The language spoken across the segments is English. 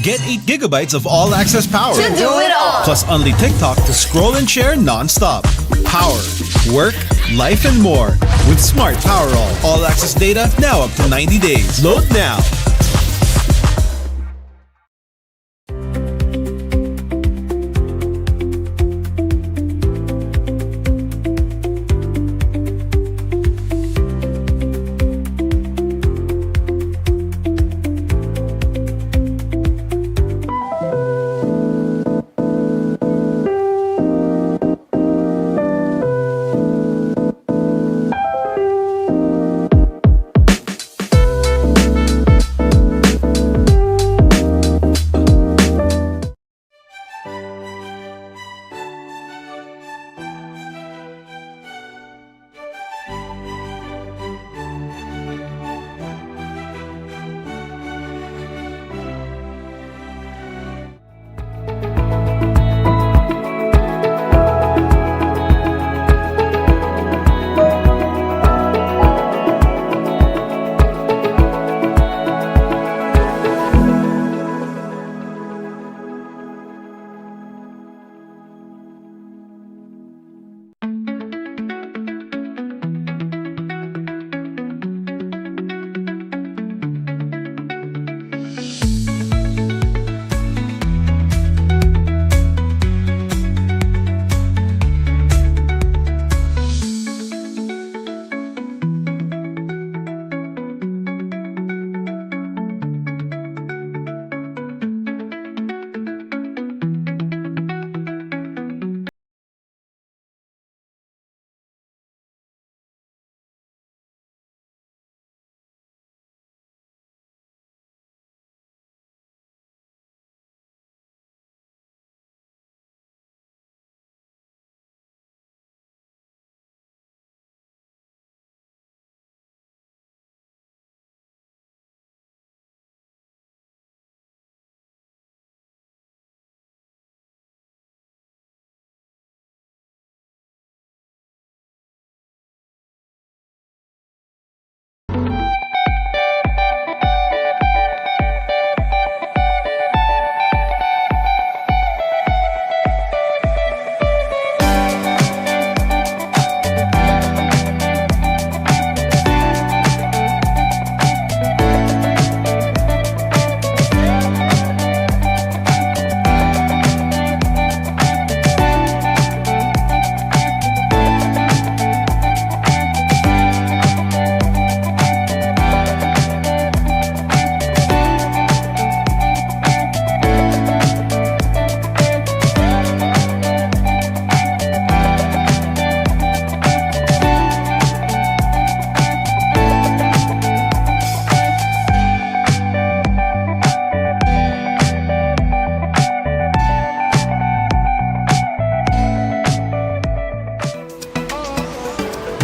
Get 8 gigabytes of all-access power. To do it all. Plus only TikTok to scroll and share non-stop. Power, work, life, and more. With Smart Power all-access data now up to 90 days. Load now.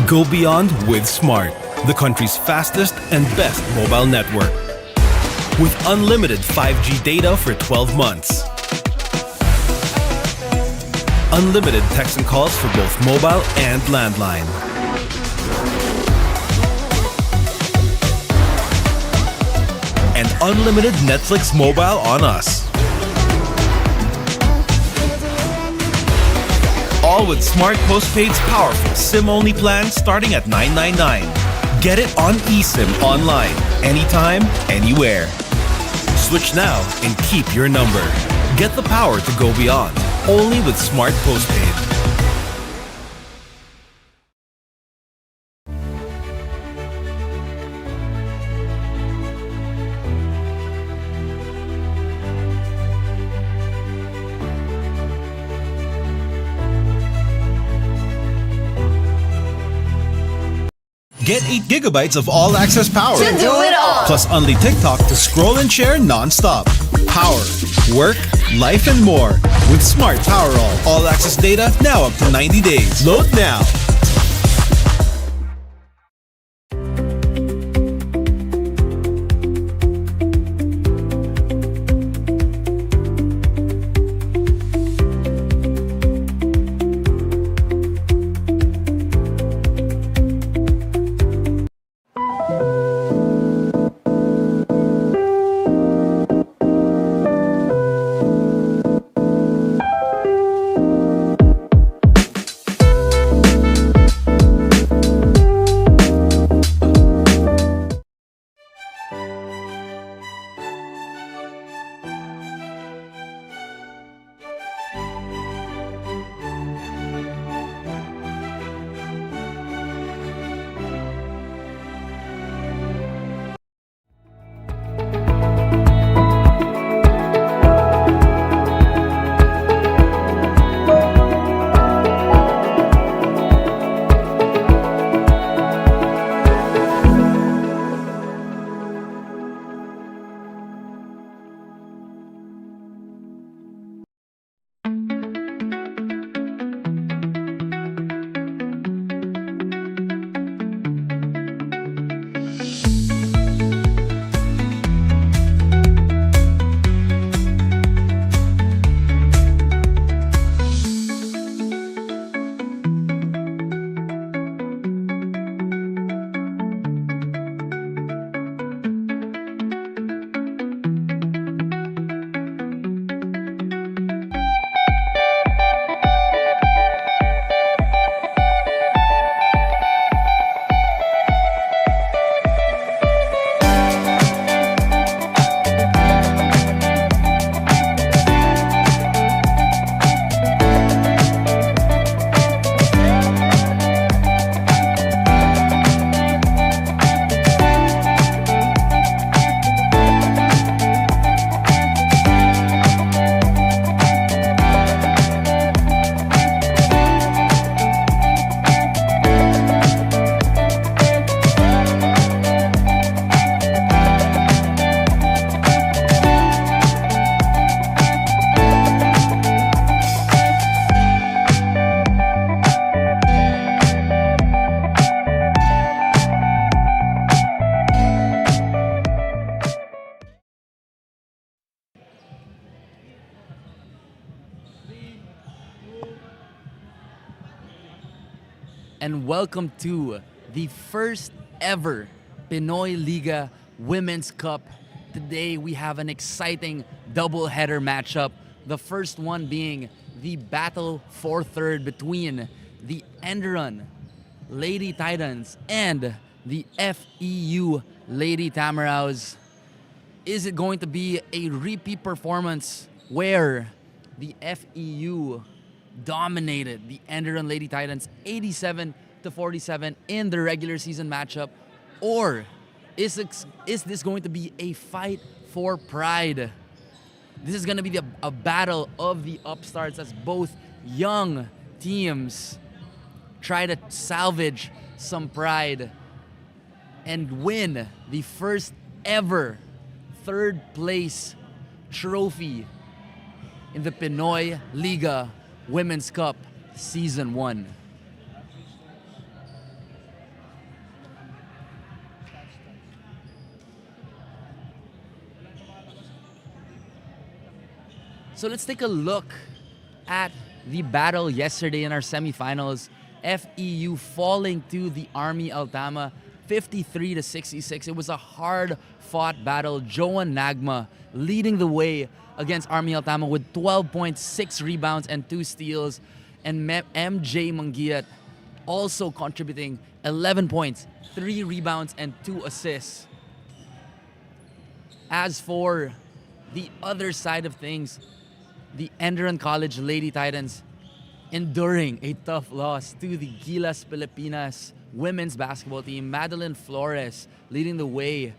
Go beyond with Smart, the country's fastest and best mobile network. With unlimited 5G data for 12 months. Unlimited text and calls for both mobile and landline. And unlimited Netflix mobile on us. All with Smart Postpaid's powerful SIM-only plan starting at $999. Get it on eSIM online, anytime, anywhere. Switch now and keep your number. Get the power to go beyond, only with Smart Postpaid. Get 8 gigabytes of all-access power. To do it all. Plus only TikTok to scroll and share non-stop. Power, work, life, and more. With Smart Power all-access data now up to 90 days. Load now. and welcome to the first ever Pinoyliga Women's Cup. Today we have an exciting double-header matchup. The first one being the battle for third between the ENDERUN Lady Titans and the FEU Lady TAMARAW'S. Is it going to be a repeat performance where the FEU dominated the ENDERUN Lady Titans 87-47 in the regular season matchup? Or is this going to be a fight for pride? This is going to be a battle of the upstarts as both young teams try to salvage some pride and win the first ever third place trophy in the Pinoyliga Women's Cup Season 1. So let's take a look at the battle yesterday in our semifinals. FEU falling to the Army Altama 53-66. It was a hard-fought battle. Joan Nagma leading the way against Army Altama with 12 points, 6 rebounds, and 2 steals. And MJ Mangiat also contributing 11 points, 3 rebounds, and 2 assists. As for the other side of things, the ENDERUN College Lady Titans enduring a tough loss to the Gilas Pilipinas women's basketball team. Madeline Flores leading the way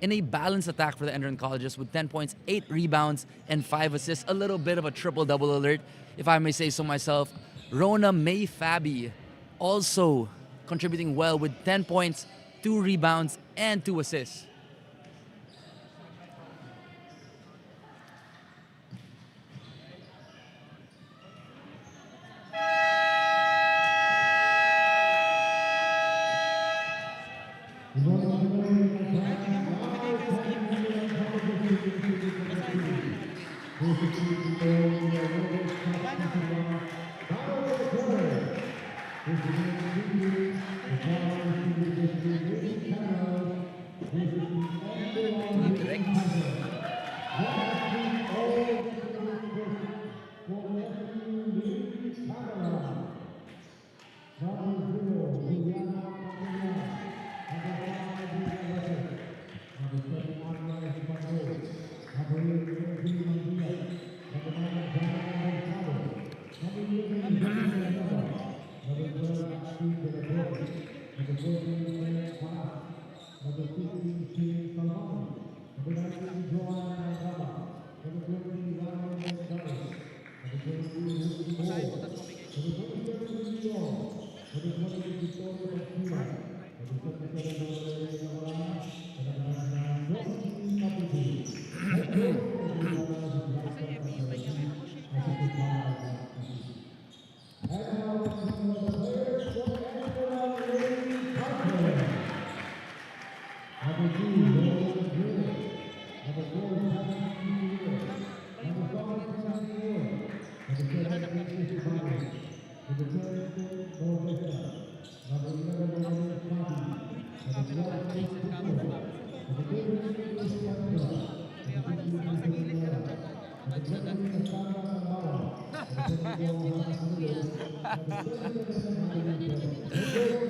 in a balanced attack for the ENDERUN Colleges with 10 points, 8 rebounds, and 5 assists. A little bit of a triple-double alert, if I may say so myself. Rona May Fabi also contributing well with 10 points, 2 rebounds, and 2 assists.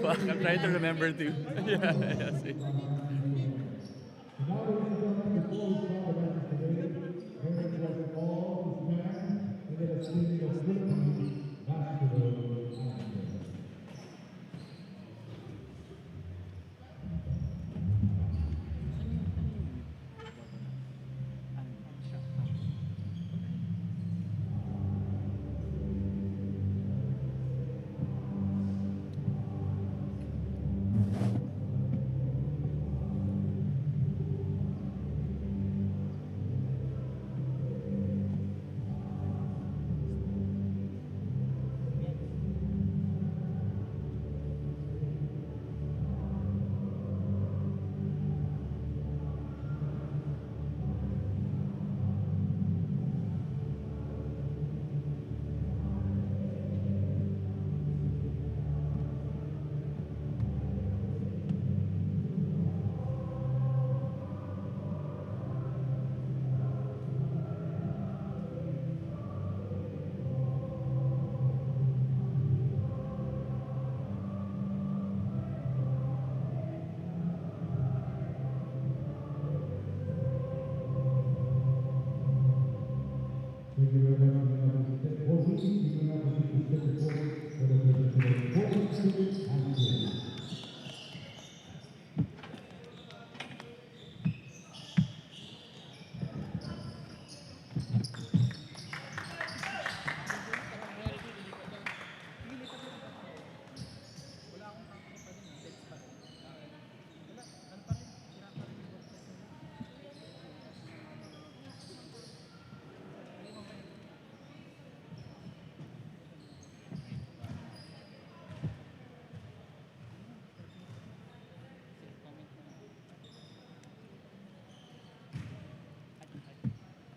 Fuck, I'm trying to remember too. Yeah, see.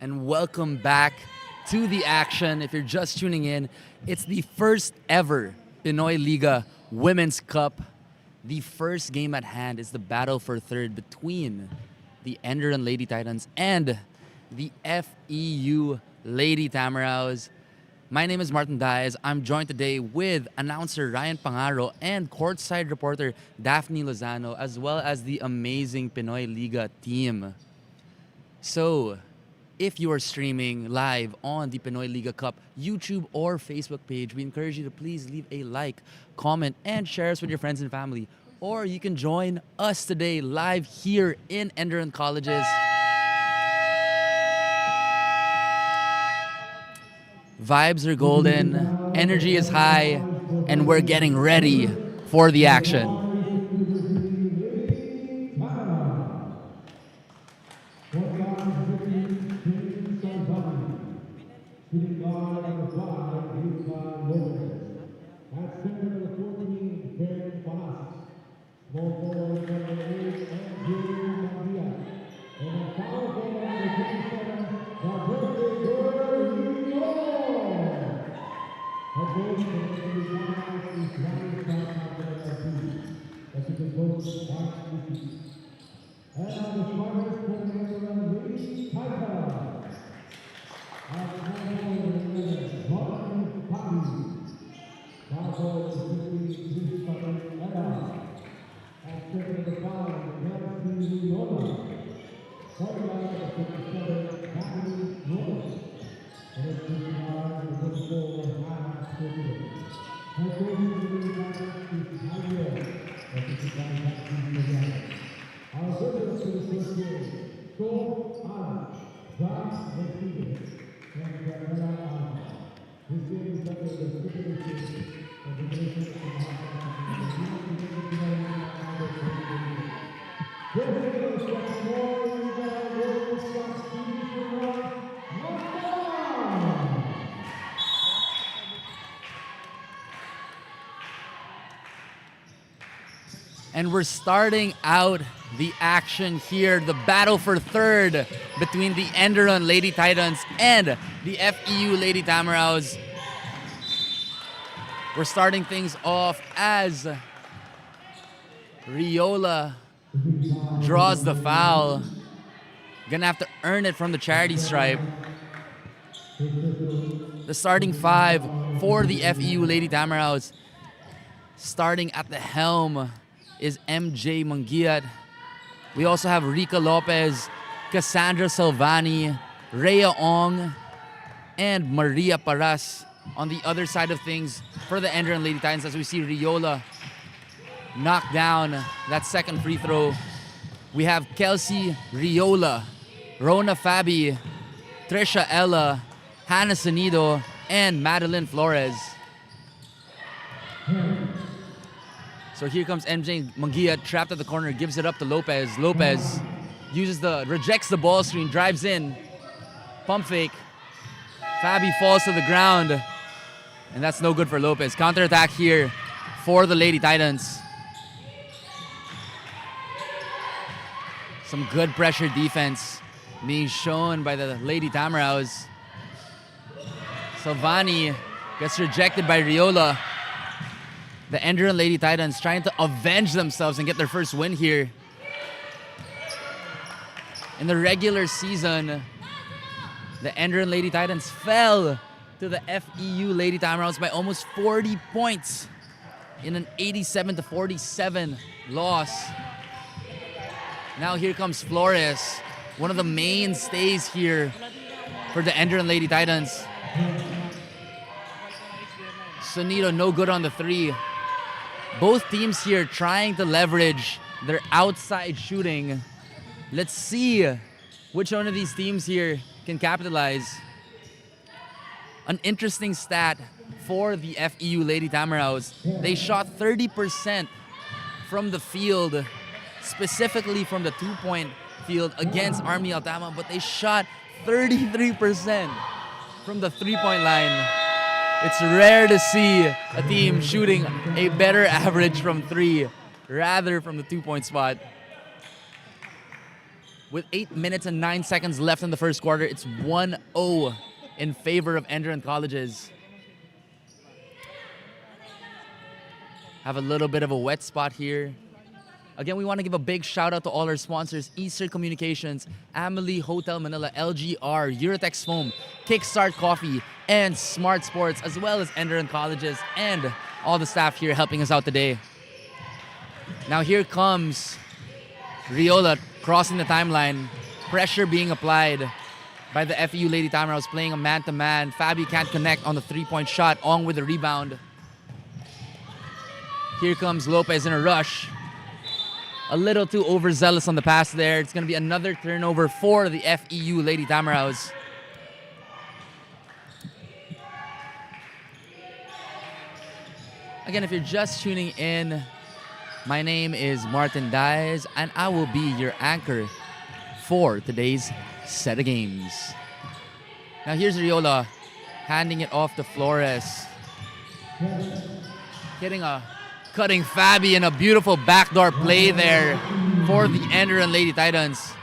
and welcome back to the action. If you're just tuning in, it's the first ever Pinoyliga Women's Cup. The first game at hand is the battle for third between the ENDERUN Lady Titans and the FEU Lady TAMARAW'S. My name is Martin Diaz. I'm joined today with announcer Ryan Pangaro and courtside reporter Daphne Lozano, as well as the amazing Pinoyliga team. So, if you are streaming live on the Pinoyliga Cup YouTube or Facebook page, we encourage you to please leave a like, comment, and share us with your friends and family. Or you can join us today live here in ENDERUN Colleges. Vibes are golden, energy is high, and we're getting ready for the action. And we're starting out the action here, the battle for third between the ENDERUN Lady Titans and the FEU Lady TAMARAW'S. We're starting things off as Riola draws the foul. Gonna have to earn it from the charity stripe. The starting five for the FEU Lady TAMARAW'S. Starting at the helm is MJ Mangiat. We also have Rica Lopez, Cassandra Salvani, Rhea Ong, and Maria Paras on the other side of things for the ENDERUN Lady Titans, as we see Riola knock down that second free throw. We have Kelsey Riola, Rona Fabi, Trisha Ella, Hannah Sanido, and Madeline Flores. So here comes MJ Mangia, trapped at the corner, gives it up to Lopez. Lopez rejects the ball screen, drives in, pump fake. Fabi falls to the ground, and that's no good for Lopez. Counterattack here for the Lady Titans. Some good pressure defense being shown by the Lady TAMARAW'S. Salvani gets rejected by Riola. The ENDERUN Lady Titans trying to avenge themselves and get their first win here. In the regular season, the ENDERUN Lady Titans fell to the FEU Lady TAMARAW'S by almost 40 points in an 87-47 loss. Now here comes Flores, one of the mainstays here for the ENDERUN Lady Titans. Sonido no good on the three. Both teams here trying to leverage their outside shooting. Let's see which one of these teams here can capitalize. An interesting stat for the FEU Lady TAMARAW'S. They shot 30% from the field, specifically from the two-point field against Army Altama, but they shot 33% from the three-point line. It's rare to see a team shooting a better average from three rather from the two-point spot. With 8 minutes and 9 seconds left in the first quarter, it's 1-0 in favor of ENDERUN Colleges. Have a little bit of a wet spot here. Again, we want to give a big shout out to all our sponsors: Eastern Communications, Amelie Hotel Manila, LGR, Eurotex Foam, Kickstart Coffee, and Smart Sports, as well as ENDERUN Colleges and all the staff here helping us out today. Now here comes Riola crossing the timeline. Pressure being applied by the FEU Lady TAMARAW'S, playing a man-to-man. Fabi can't connect on the three-point shot. Ong with the rebound. Here comes Lopez in a rush. A little too overzealous on the pass there. It's going to be another turnover for the FEU Lady TAMARAW'S. Again, if you're just tuning in, my name is Martin Diaz, and I will be your anchor for today's set of games. Now here's Riola handing it off to Flores. Getting a cutting Fabi and a beautiful backdoor play there for the ENDERUN Lady Titans.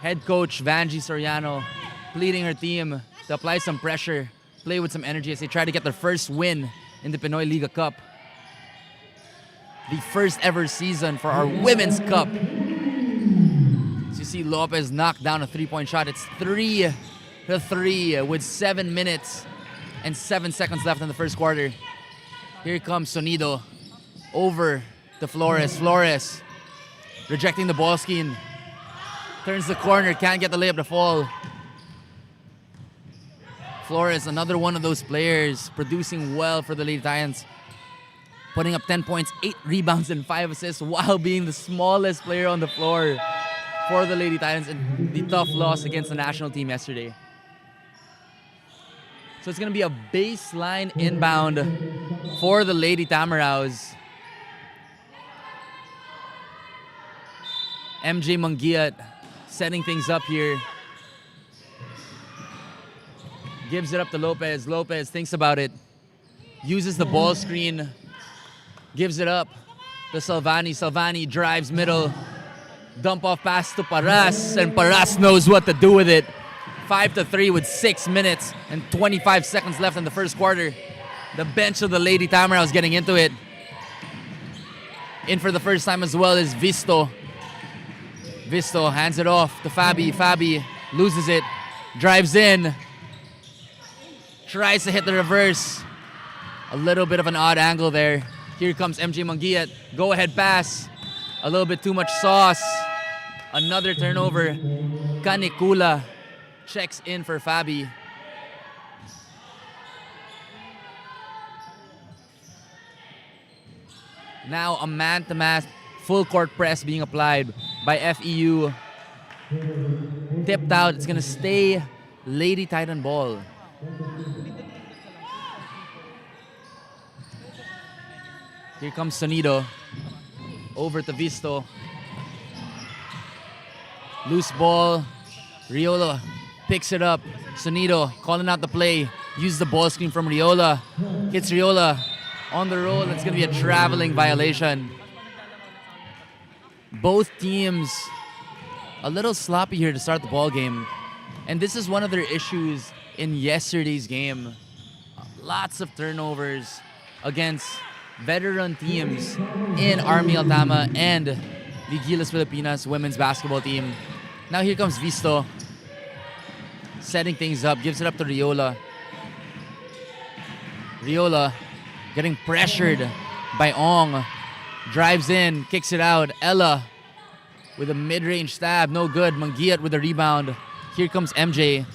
Head coach Vanji Soriano pleading her team to apply some pressure, play with some energy as they try to get their first win in the Pinoyliga Cup. The first ever season for our Women's Cup. As you see Lopez knock down a three-point shot. It's 3-3 with 7 minutes and 7 seconds left in the first quarter. Here comes Sonido over to Flores. Flores rejecting the ball screen. Turns the corner, can't get the layup to fall. Flores, another one of those players producing well for the Lady Titans. Putting up 10 points, 8 rebounds, and 5 assists while being the smallest player on the floor for the Lady Titans in the tough loss against the national team yesterday. So it's going to be a baseline inbound for the Lady TAMARAW'S. MJ Mangiat setting things up here. Gives it up to Lopez. Lopez thinks about it. Uses the ball screen. Gives it up to Salvani. Salvani drives middle. Dump off pass to Paras. And Paras knows what to do with it. 5-3 with 6 minutes and 25 seconds left in the first quarter. The bench of the Lady TAMARAW'S getting into it. In for the first time as well is Visto. Visto hands it off to Fabi. Fabi loses it. Drives in. Tries to hit the reverse. A little bit of an odd angle there. Here comes MJ Mangiat. Go ahead pass. A little bit too much sauce. Another turnover. Canicula checks in for Fabi. Now a man-to-man full court press being applied by FEU. Tipped out. It's going to stay Lady Titan ball. Here comes Sonido. Over to Visto. Loose ball. Riola picks it up. Sonido calling out the play. Uses the ball screen from Riola. Hits Riola on the roll. It's going to be a traveling violation. Both teams a little sloppy here to start the ball game. And this is one of their issues in yesterday's game. Lots of turnovers against veteran teams in Army Altama and the Gilas Pilipinas women's basketball team. Now here comes Visto. Setting things up, gives it up to Riola. Riola getting pressured by Ong. Drives in, kicks it out. Ella with a mid-range stab, no good. Mangiat with the rebound. Here comes MJ.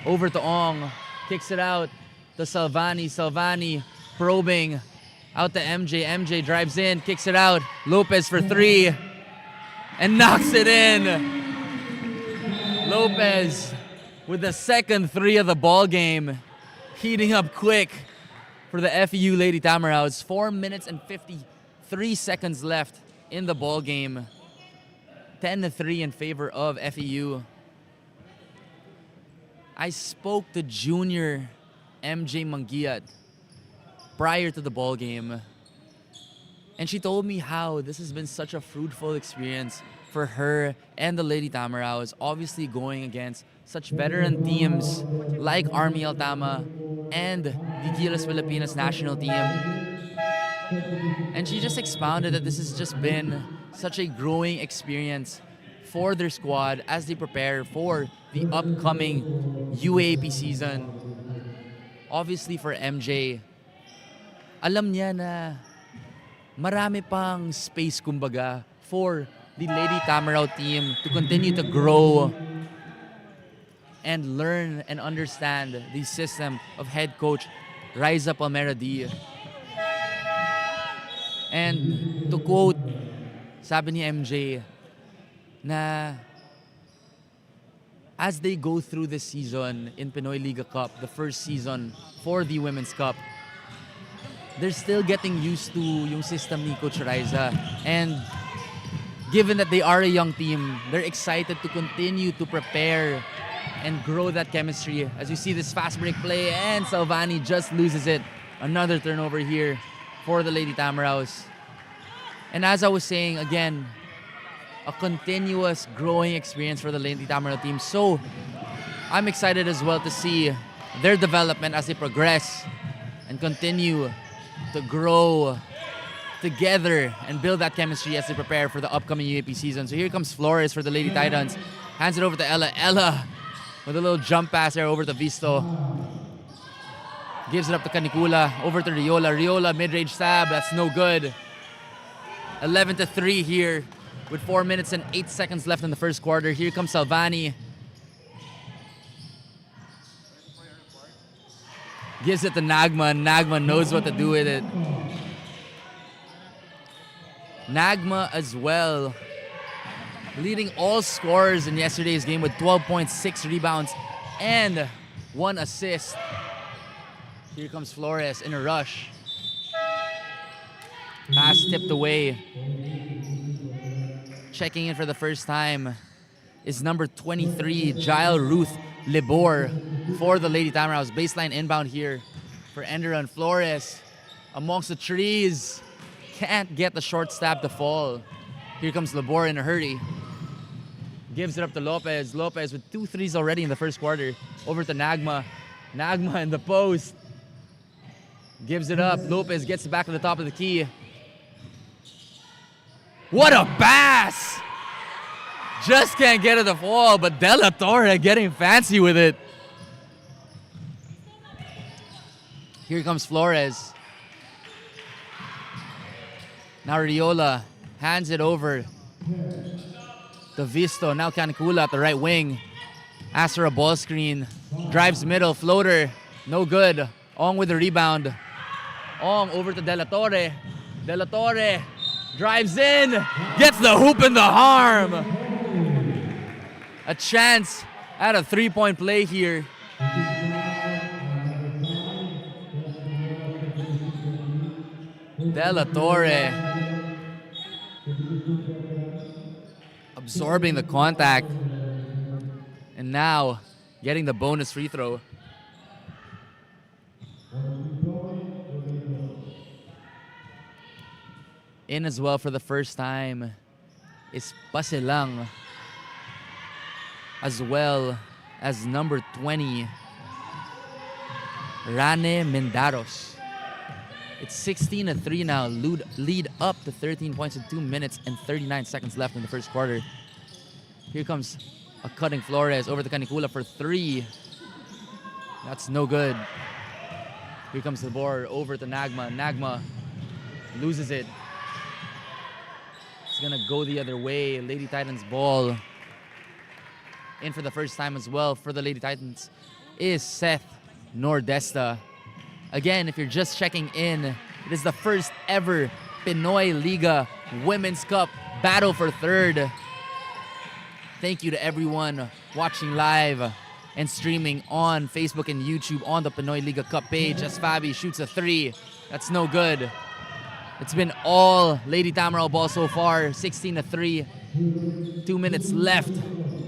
Over to Ong, kicks it out to Salvani. Salvani probing out to MJ. MJ drives in, kicks it out. Lopez for 3 and knocks it in. Lopez with the second 3 of the ball game, heating up quick for the FEU Lady TAMARAW'S. 4 minutes and 53 seconds left in the ball game. 10-3 in favor of FEU. I spoke to junior MJ Mangiat prior to the ball game, and she told me how this has been such a fruitful experience for her and the Lady TAMARAW'S, obviously going against such veteran teams like Army Altama and the Gilas Pilipinas national team. And she just expounded that this has just been such a growing experience for their squad as they prepare for the upcoming UAAP season. Obviously for MJ, alam niya na marami pang space kumbaga for the Lady TAMARAW team to continue to grow and learn and understand the system of head coach Riza Palmera D. And to quote, sabi ni MJ, na as they go through this season in Pinoyliga Cup, the first season for the Women's Cup, they're still getting used to yung system ni Coach Riza. And given that they are a young team, they're excited to continue to prepare and grow that chemistry. As you see this fast break play, and Salvani just loses it. Another turnover here for the Lady TAMARAW'S. And as I was saying, again, a continuous growing experience for the Lady TAMARAW team. So I'm excited as well to see their development as they progress and continue to grow together and build that chemistry as they prepare for the upcoming UAP season. So here comes Flores for the Lady Titans. Hands it over to Ella. Ella with a little jump pass there over to Visto. Gives it up to Canicula. Over to Riola. Riola mid-range stab. That's no good. 11-3 here with 4 minutes and 8 seconds left in the first quarter. Here comes Salvani. Gives it to Nagma. Nagma knows what to do with it. Nagma as well, leading all scorers in yesterday's game with 12.6 rebounds and 1 assist. Here comes Flores in a rush. Pass tipped away. Checking in for the first time is number 23, Jael Ruth Libor for the Lady TAMARAW'S. Baseline inbound here for Enderun. Flores amongst the trees. Can't get the short stab to fall. Here comes Libor in a hurry. Gives it up to Lopez. Lopez with 2 threes already in the first quarter. Over to Nagma. Nagma in the post. Gives it up. Lopez gets it back to the top of the key. What a pass! Just can't get it to fall, but De La Torre getting fancy with it. Here comes Flores. Now Riola hands it over to Visto. Now Canicula at the right wing. Asks for a ball screen. Drives middle, floater. No good. Ong with the rebound. Ong over to De La Torre. De La Torre drives in. Gets the hoop in the arm. A chance at a 3-point play here. De La Torre absorbing the contact and now getting the bonus free throw. In as well for the first time is Pasilang, as well as number 20, Rane Mendaros. It's 16-3 now. Lead up to 13 points in 2 minutes and 39 seconds left in the first quarter. Here comes a cutting Flores over to Canicula for 3. That's no good. Here comes the board over to Nagma. Nagma loses it. It's gonna go the other way. Lady Titans ball. In for the first time as well for the Lady Titans is Seth Nordesta. Again, if you're just checking in, it is the first ever Pinoyliga Women's Cup battle for third. Thank you to everyone watching live and streaming on Facebook and YouTube on the Pinoyliga Cup page as Fabi shoots a 3. That's no good. It's been all Lady TAMARAW ball so far, 16-3. 2 minutes left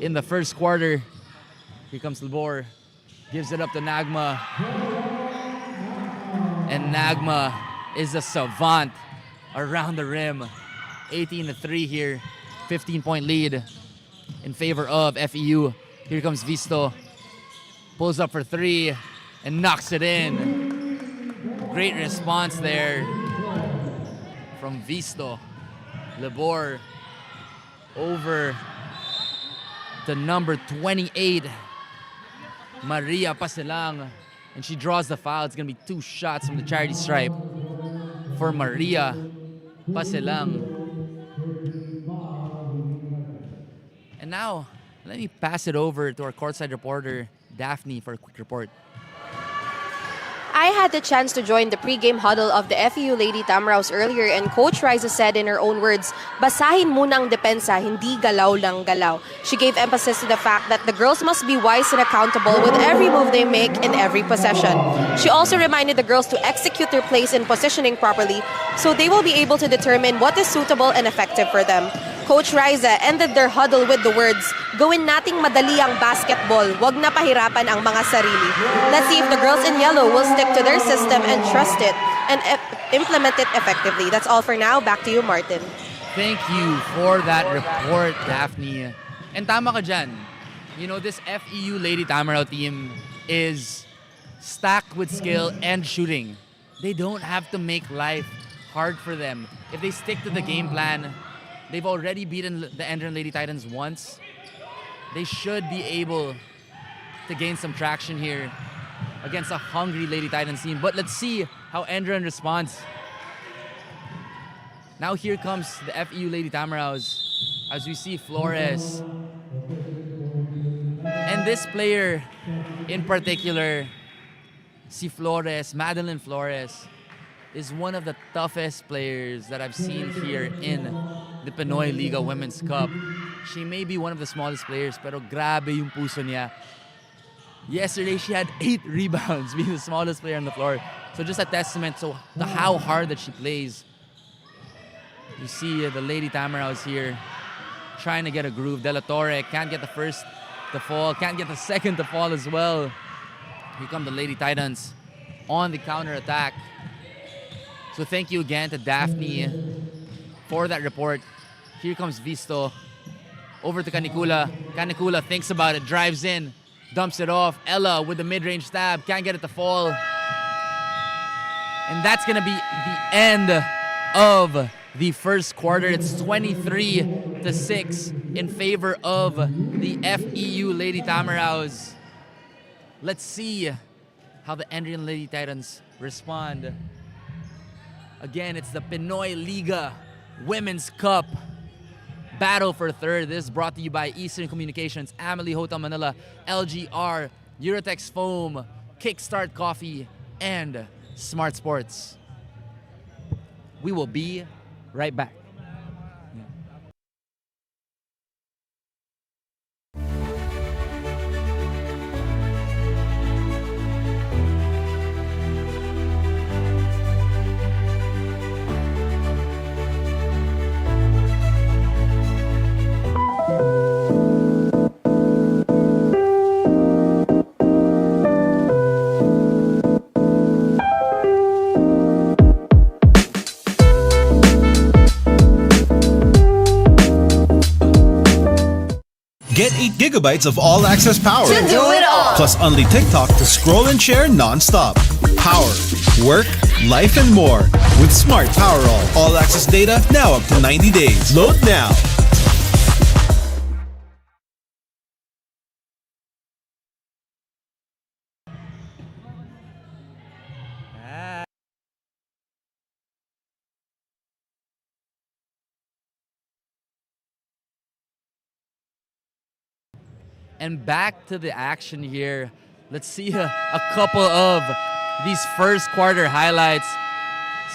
in the first quarter. Here comes Libor. Gives it up to Nagma. And Nagma is a savant around the rim. 18-3 here. 15-point lead in favor of FEU. Here comes Visto. Pulls up for three and knocks it in. Great response there from Visto. Lebor over to number 28, Maria Pasilang. And she draws the foul. It's going to be 2 shots from the charity stripe for Maria Pasilang. And now, let me pass it over to our courtside reporter, Daphne, for a quick report. I had the chance to join the pre-game huddle of the FEU Lady TAMARAW'S earlier, and Coach Riza said in her own words, basahin muna ang depensa, hindi galaw lang galaw. She gave emphasis to the fact that the girls must be wise and accountable with every move they make in every possession. She also reminded the girls to execute their plays and positioning properly so they will be able to determine what is suitable and effective for them. Coach Riza ended their huddle with the words, gawin nating madali ang basketball, wag na pahirapan ang mga sarili. Let's see if the girls in yellow will stick to their system and trust it and implement it effectively. That's all for now. Back to you, Martin. Thank you for that report, Daphne. And tama ka dyan. You know, this FEU Lady Tamaraw team is stacked with skill and shooting. They don't have to make life hard for them. If they stick to the game plan, they've already beaten the ENDERUN Lady Titans once. They should be able to gain some traction here against a hungry Lady Titans team. But let's see how ENDERUN responds. Now here comes the FEU Lady Tamaraws as we see Flores. And this player in particular, si Flores, Madeline Flores, is one of the toughest players that I've seen here in the Pinoyliga Women'S Cup. She may be one of the smallest players, pero grabe yung puso niya. Yesterday, she had 8 rebounds, being the smallest player on the floor. So just a testament to how hard that she plays. You see the Lady Tamaraws here trying to get a groove. De La Torre can't get the first to fall, can't get the second to fall as well. Here come the Lady Titans on the counter-attack. So thank you again to Daphne for that report. Here comes Visto. Over to Canicula. Canicula thinks about it, drives in, dumps it off. Ella with the mid-range stab, can't get it to fall. And that's gonna be the end of the first quarter. It's 23-6 in favor of the FEU Lady Tamaraws. Let's see how the ENDERUN Lady Titans respond. Again, it's the Pinoyliga Women'S Cup battle for third. This is brought to you by Eastern Communications, Amelie Hotel Manila, LGR, Eurotex Foam, Kickstart Coffee, and Smart Sports. We will be right back. Get 8 gigabytes of all-access power. To do it all. Plus only TikTok to scroll and share non-stop. Power, work, life, and more. With Smart Power all-access data now up to 90 days. Load now. And back to the action here. Let's see a couple of these first quarter highlights.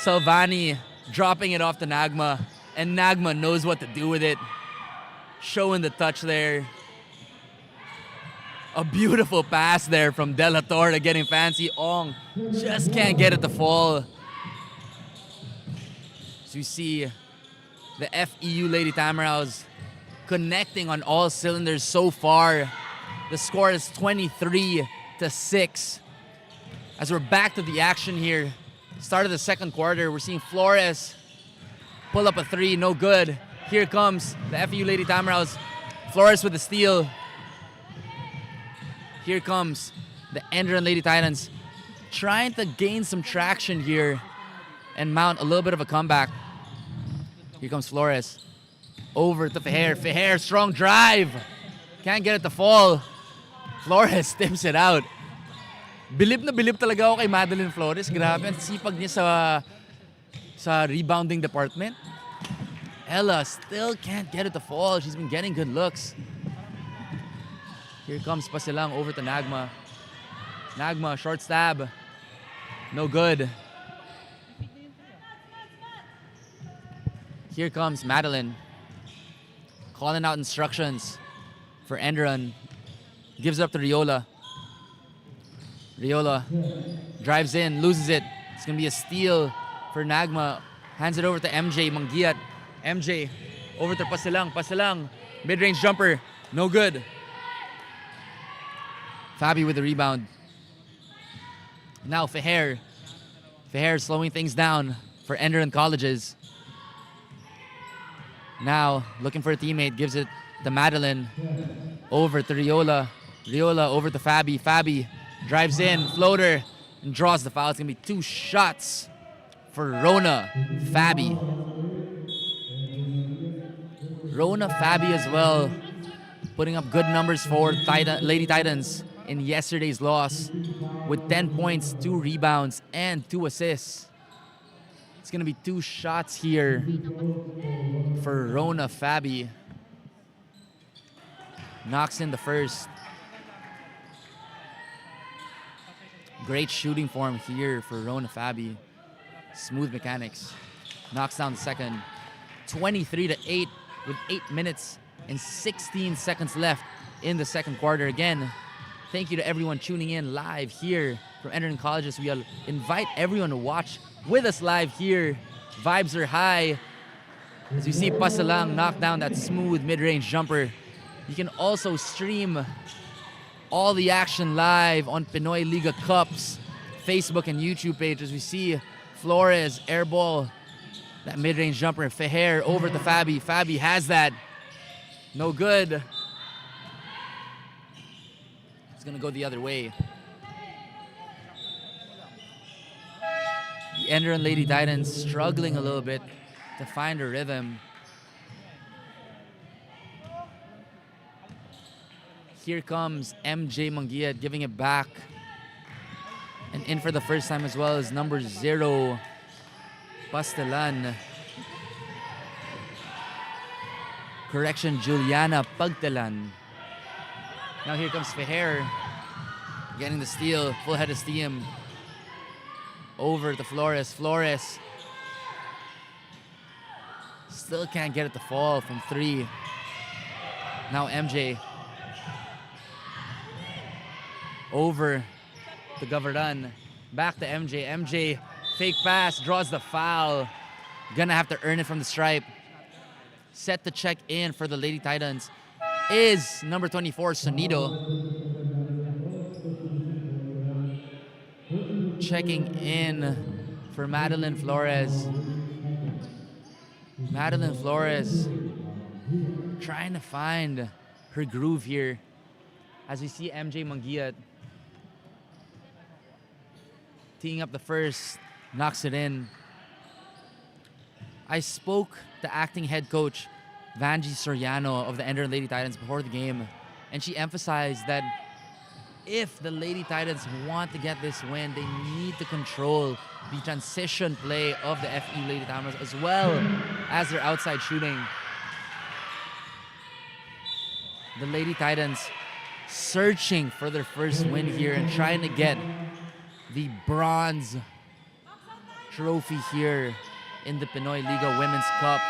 Salvani dropping it off to Nagma, and Nagma knows what to do with it. Showing the touch there. A beautiful pass there from De La Torre, getting fancy. Ong just can't get it to fall. So you see the FEU Lady Tamaraws connecting on all cylinders so far. The score is 23-6. As we're back to the action here, start of the second quarter, we're seeing Flores pull up a 3, no good. Here comes the FEU Lady Tamaraws. Flores with the steal. Here comes the ENDERUN Lady Titans trying to gain some traction here and mount a little bit of a comeback. Here comes Flores. Over to Feher. Feher, strong drive. Can't get it to fall. Flores tips it out. Bilib na bilib talaga ako kay Madeline Flores. Grabe, ang sipag niya sa rebounding department. Ella still can't get it to fall. She's been getting good looks. Here comes Pasilang over to Nagma. Nagma, short stab. No good. Here comes Madeline. Calling out instructions for ENDERUN. Gives up to Riola. Riola drives in, loses it. It's going to be a steal for Nagma. Hands it over to MJ Mangiat. MJ over to Pasilang. Pasilang, mid-range jumper. No good. Fabi with the rebound. Now Feher. Feher slowing things down for ENDERUN Colleges. Now looking for a teammate. Gives it to Madeline. Over to Riola. Riola over to Fabi. Fabi drives in, floater, and draws the foul. It's going to be 2 shots for Rona Fabi. Rona Fabi as well, putting up good numbers for Lady Titans in yesterday's loss with 10 points, 2 rebounds, and 2 assists. It's going to be 2 shots here for Rona Fabi. Knocks in the first. Great shooting form here for Rona Fabi. Smooth mechanics. Knocks down the second. 23-8 with 8 minutes and 16 seconds left in the second quarter. Again, thank you to everyone tuning in live here from ENDERUN Colleges. We invite everyone to watch with us live here. Vibes are high. As you see Pasilang knock down that smooth mid-range jumper. You can also stream all the action live on Pinoyliga Cup's Facebook and YouTube page. As we see Flores airball that mid-range jumper. Feher over to Fabi. Fabi has that. No good. It's gonna go the other way. The ENDERUN Lady Titans struggling a little bit to find a rhythm. Here comes MJ Mangiat giving it back. And in for the first time as well is number 0, Pastelan. Correction, Juliana Pagtalan. Now here comes Feher getting the steal, full head of steam. Over to Flores. Flores still can't get it to fall from 3. Now MJ. Over to Gavardan. Back to MJ. MJ, fake pass, draws the foul. Gonna have to earn it from the stripe. Set to check in for the Lady Titans is number 24, Sonido. Checking in for Madeline Flores. Madeline Flores trying to find her groove here. As we see MJ Mangiat teeing up the first, knocks it in. I spoke to acting head coach Vanji Soriano of the ENDERUN Lady Titans before the game, and she emphasized that if the Lady Titans want to get this win, they need to control the transition play of the FEU Lady Tamaraws as well as their outside shooting. The Lady Titans searching for their first win here and trying to get the bronze trophy here in the Pinoyliga Women'S Cup.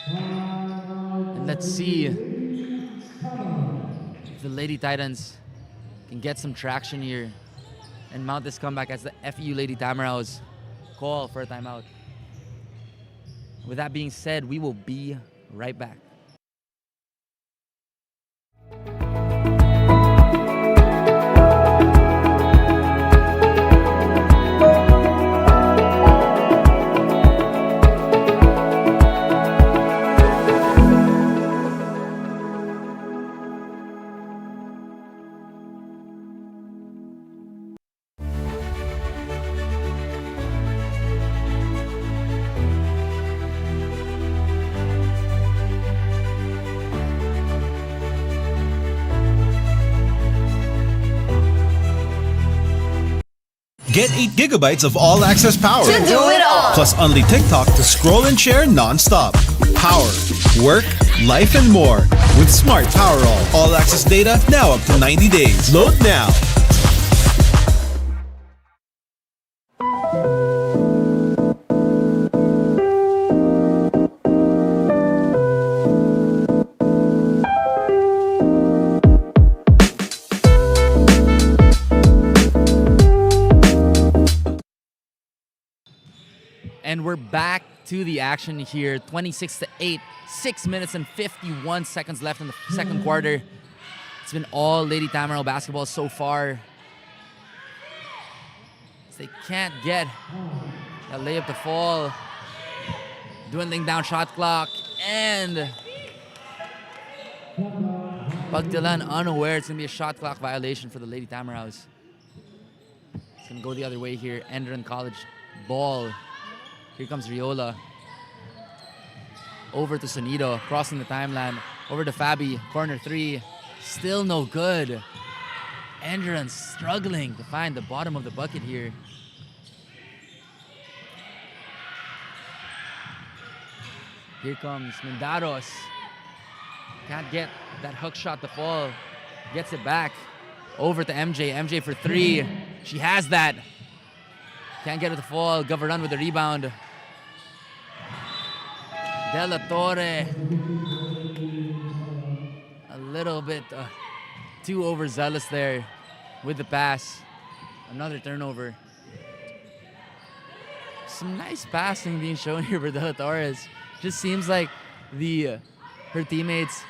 And let's see if the Lady Titans can get some traction here and mount this comeback as the FEU Lady Tamaraws call for a timeout. With that being said, we will be right back. Get 8 gigabytes of all-access power. To do it all. Plus only TikTok to scroll and share non-stop. Power, work, life, and more. With Smart Power all-access data now up to 90 days. Load now. And we're back to the action here. 26-8, 6 minutes and 51 seconds left in the second quarter. It's been all Lady Tamaraw basketball so far. They can't get that layup to fall. Dwindling down shot clock. And Pagdilan unaware it's going to be a shot clock violation for the Lady Tamaraws. It's going to go the other way here. ENDERUN College ball. Here comes Riola. Over to Sonido, crossing the timeline. Over to Fabi, corner three. Still no good. ENDERUN struggling to find the bottom of the bucket here. Here comes Mendaros. Can't get that hook shot to fall. Gets it back. Over to MJ. MJ for three. She has that. Can't get it to fall. Gavarun with the rebound. De La Torre. A little bit too overzealous there with the pass. Another turnover. Some nice passing being shown here for De La Torres. Just seems like her teammates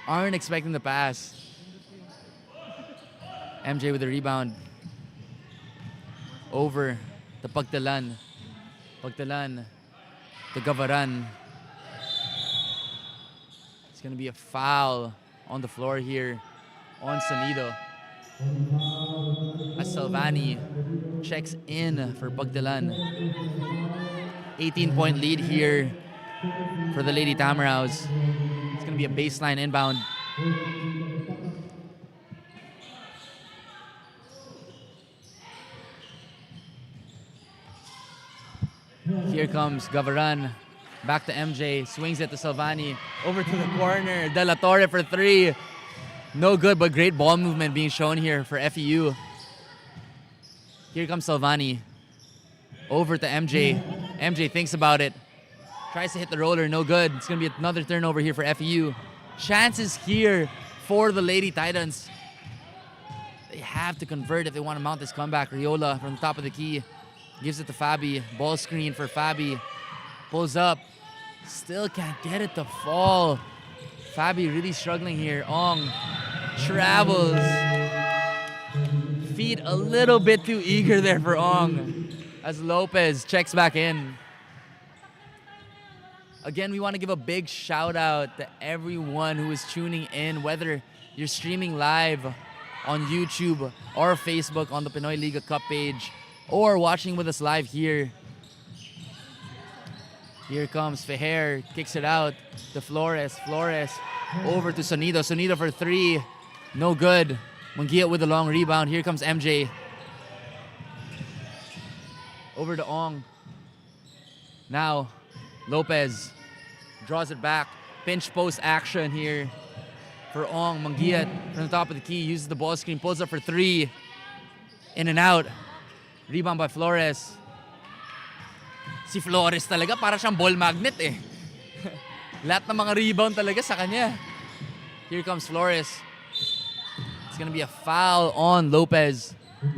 aren't expecting the pass. MJ with the rebound. Over to Pagdalan. Pagdalan to Gavaran. It's going to be a foul on the floor here on Sonido. As Salvani checks in for Pagdalan. 18-point lead here for the Lady Tamaraws. It's going to be a baseline inbound. Here comes Gavaran. Back to MJ. Swings it to Salvani. Over to the corner. De La Torre for three. No good, but great ball movement being shown here for FEU. Here comes Salvani. Over to MJ. MJ thinks about it. Tries to hit the roller. No good. It's going to be another turnover here for FEU. Chances here for the Lady Titans. They have to convert if they want to mount this comeback. Riola from the top of the key. Gives it to Fabi. Ball screen for Fabi. Pulls up. Still can't get it to fall. Fabi really struggling here. Ong travels. Feet a little bit too eager there for Ong. As Lopez checks back in. Again, we want to give a big shout out to everyone who is tuning in, whether you're streaming live on YouTube or Facebook on the Pinoyliga Cup page, or watching with us live here. Here comes Feher, kicks it out to Flores. Flores over to Sonido. Sonido for three. No good. Munguia with a long rebound. Here comes MJ. Over to Ong. Now, Lopez draws it back. Pinch post action here for Ong. Munguia from the top of the key. Uses the ball screen. Pulls up for three. In and out. Rebound by Flores. Si Flores talaga para siyang ball magnet eh. Lahat ng mga rebound talaga sa kanya. Here comes Flores. It's gonna be a foul on Lopez. A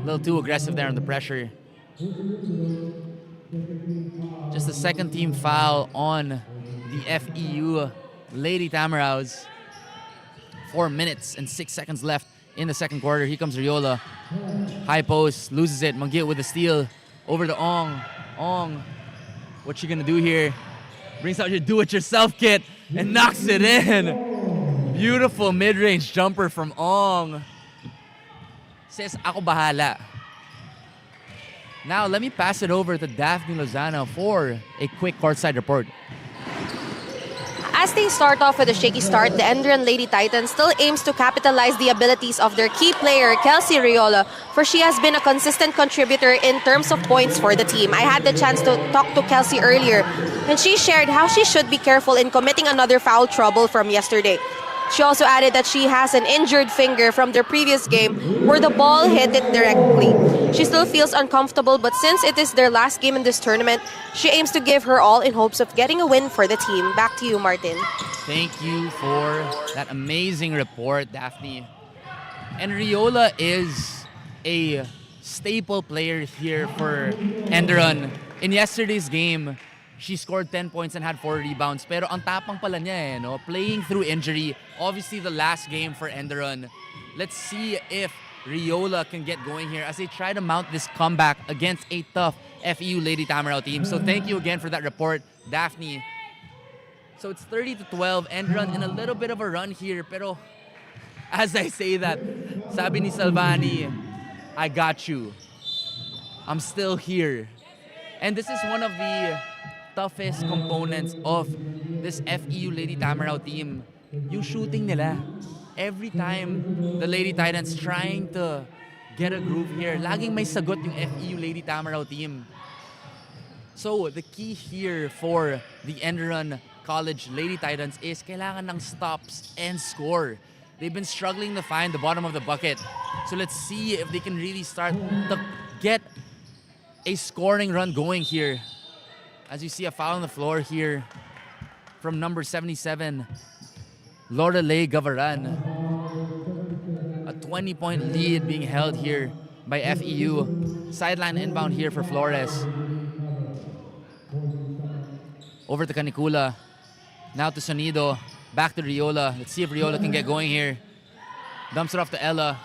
little too aggressive there on the pressure. Just the second team foul on the FEU Lady Tamaraws. 4 minutes and 6 seconds left in the second quarter. Here comes Riola. High post, loses it. Munguia with the steal. Over to Ong. Ong, what's she gonna do here? Brings out your do-it-yourself kit and knocks it in. Beautiful mid-range jumper from Ong. Says, ako bahala. Now, let me pass it over to Daphne Lozano for a quick courtside report. As they start off with a shaky start, the ENDERUN Lady Titans still aims to capitalize the abilities of their key player, Kelsey Riola, for she has been a consistent contributor in terms of points for the team. I had the chance to talk to Kelsey earlier, and she shared how she should be careful in committing another foul trouble from yesterday. She also added that she has an injured finger from their previous game where the ball hit it directly. She still feels uncomfortable, but since it is their last game in this tournament, she aims to give her all in hopes of getting a win for the team. Back to you, Martin. Thank you for that amazing report, Daphne. And Riola is a staple player here for ENDERUN. In yesterday's game, she scored 10 points and had 4 rebounds. Pero ang tapang pala niya no? Playing through injury. Obviously, the last game for ENDERUN. Let's see if Riola can get going here as they try to mount this comeback against a tough FEU Lady Tamaraw team. So thank you again for that report, Daphne. So it's 30-12. ENDERUN in a little bit of a run here. Pero as I say that, sabi ni Salvani, I got you. I'm still here. And this is one of the toughest components of this FEU Lady Tamaraw team. Yung shooting nila. Every time the Lady Titans trying to get a groove here, laging may sagot yung FEU Lady Tamaraw team. So the key here for the ENDERUN College Lady Titans is kailangan ng stops and score. They've been struggling to find the bottom of the bucket. So let's see if they can really start to get a scoring run going here. As you see a foul on the floor here from number 77, Lorelei Gavaran. A 20-point lead being held here by FEU. Sideline inbound here for Flores. Over to Canicula. Now to Sonido. Back to Riola. Let's see if Riola can get going here. Dumps it off to Ella.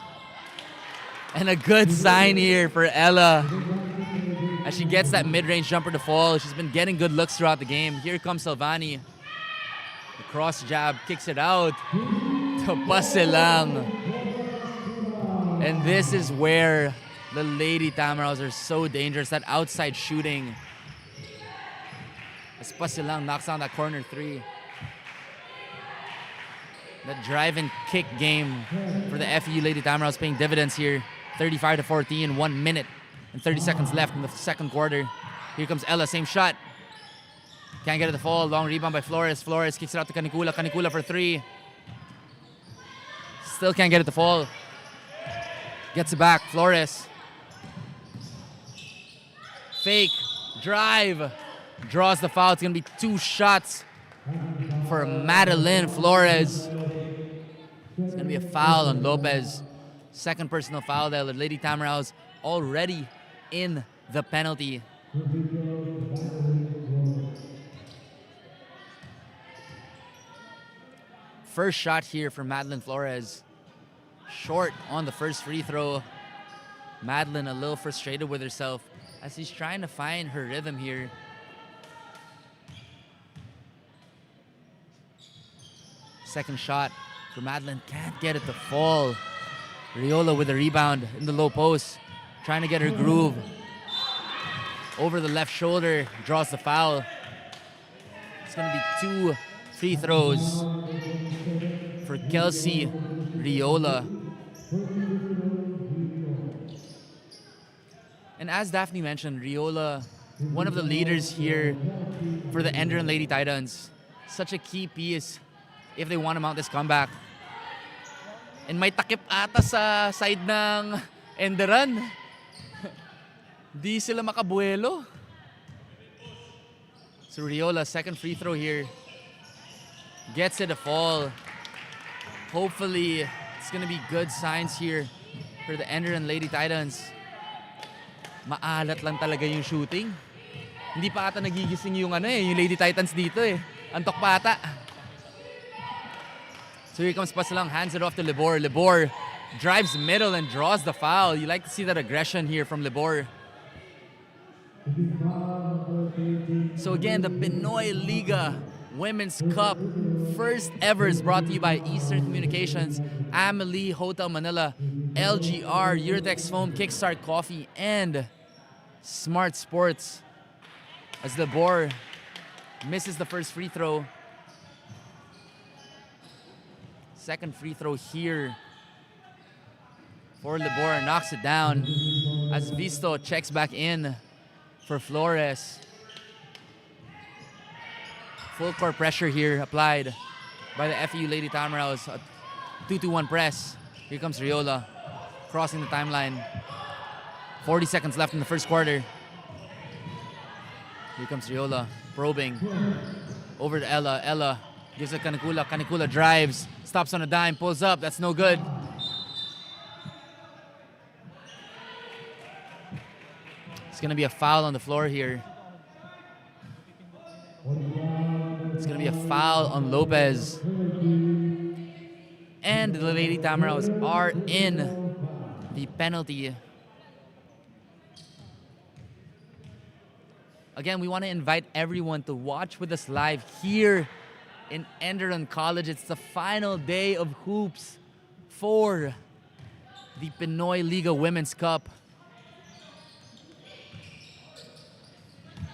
And a good sign here for Ella. As she gets that mid-range jumper to fall. She's been getting good looks throughout the game. Here comes Salvani. The cross jab, kicks it out. To Pasilang. And this is where the Lady Tamaraws are so dangerous. That outside shooting. As Pasilang knocks down that corner 3. That drive and kick game for the FEU Lady Tamaraws paying dividends here. 35-14, 1 minute and 30 seconds left in the second quarter. Here comes Ella, same shot. Can't get it to fall. Long rebound by Flores. Flores kicks it out to Canicula. Canicula for 3. Still can't get it to fall. Gets it back. Flores. Fake. Drive. Draws the foul. It's going to be 2 shots for Madeline Flores. It's going to be a foul on Lopez. Second personal foul there. The Lady Tamaraws already in the penalty. First shot here for Madeline Flores. Short on the first free throw. Madeline a little frustrated with herself as she's trying to find her rhythm here. Second shot for Madeline. Can't get it to fall. Riola with a rebound in the low post. Trying to get her groove. Over the left shoulder. Draws the foul. It's going to be 2 free throws for Kelsey Riola. And as Daphne mentioned, Riola, one of the leaders here for the ENDERUN Lady Titans. Such a key piece if they want to mount this comeback. And may takip ata sa side ng ENDERUN. Di sila makabuelo. So Riola, second free throw here. Gets it to fall. Hopefully, it's going to be good signs here for the ENDERUN Lady Titans. Maalat lang talaga yung shooting. Hindi pa ata nagigising yung yung Lady Titans dito Antok pa ata. So here comes Pasilang, hands it off to Libor. Libor drives middle and draws the foul. You like to see that aggression here from Libor. So again, the Pinoyliga Women's Cup, first ever, is brought to you by Eastern Communications, Amelie Hotel Manila, LGR, Eurotex Foam, Kickstart Coffee, and Smart Sports. As Libor misses the first free throw. second free throw here for Libor. Knocks it down as Visto checks back in for Flores. Full court pressure here applied by the FEU Lady Tamaraws. A 2-2-1 press. Here comes Riola crossing the timeline. 40 seconds left in the first quarter. Here comes Riola probing over to Ella. Ella gives it Canicula. Canicula drives, stops on a dime, pulls up. That's no good. It's going to be a foul on the floor here. It's going to be a foul on Lopez. And the Lady Tamaraws are in the penalty. Again, we want to invite everyone to watch with us live here in ENDERUN College. It's the final day of hoops for the Pinoyliga Women'S Cup.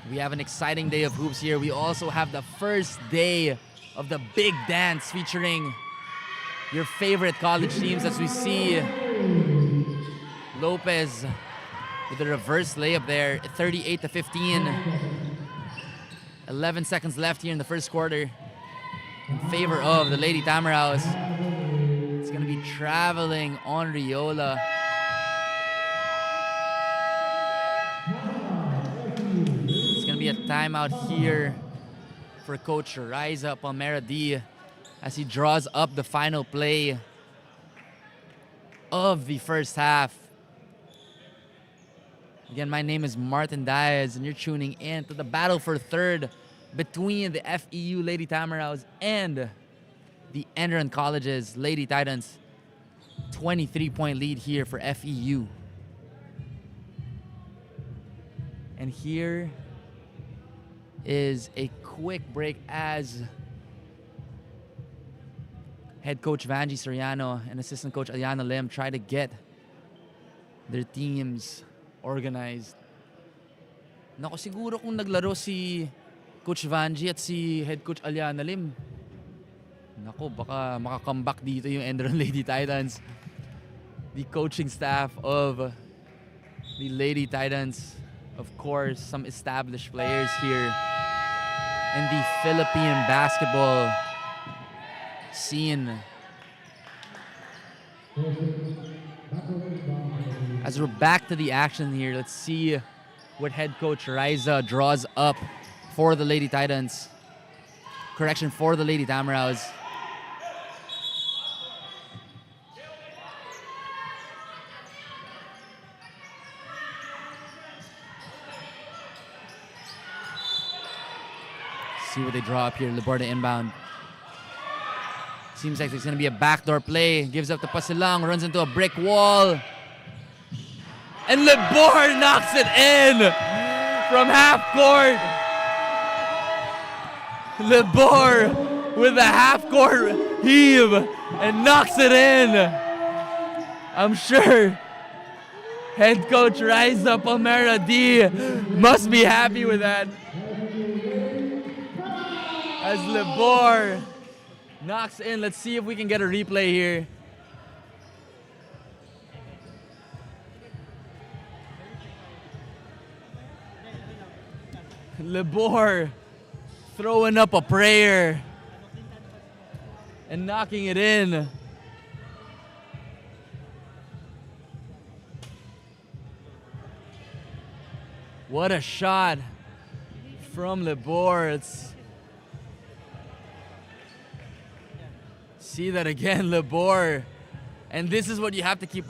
We have an exciting day of hoops here. We also have the first day of the big dance featuring your favorite college teams as we see Lopez with a reverse layup there, 38-15. 11 seconds left here in the first quarter in favor of the Lady Tamaraws. It's going to be traveling on Riola. It's going to be a timeout here for Coach Riza Palmera D as he draws up the final play of the first half. Again, my name is Martin Diaz, and you're tuning in to the battle for third between the FEU Lady Tamaraws and the ENDERUN College's Lady Titans. 23-point lead here for FEU. And here is a quick break as head coach Vanji Soriano and assistant coach Aliana Lim try to get their teams organized. Nako, siguro kung naglaro si Coach Vanji at si head coach Aliana Lim, nako, baka makakomeback dito yung ENDERUN Lady Titans. The coaching staff of the Lady Titans, of course, some established players here in the Philippine basketball scene. As we're back to the action here, let's see what head coach Riza draws up for the Lady Titans. Correction, for the Lady Tamaraws. See what they draw up here. Laborda inbound. Seems like there's going to be a backdoor play. Gives up to Pasilang. Runs into a brick wall. And Libor knocks it in from half court. Libor with a half court heave and knocks it in. I'm sure head coach Riza Palmera D must be happy with that. As Libor knocks in. Let's see if we can get a replay here. Libor throwing up a prayer and knocking it in. What a shot from Libor. See that again, Libor. And this is what you have to keep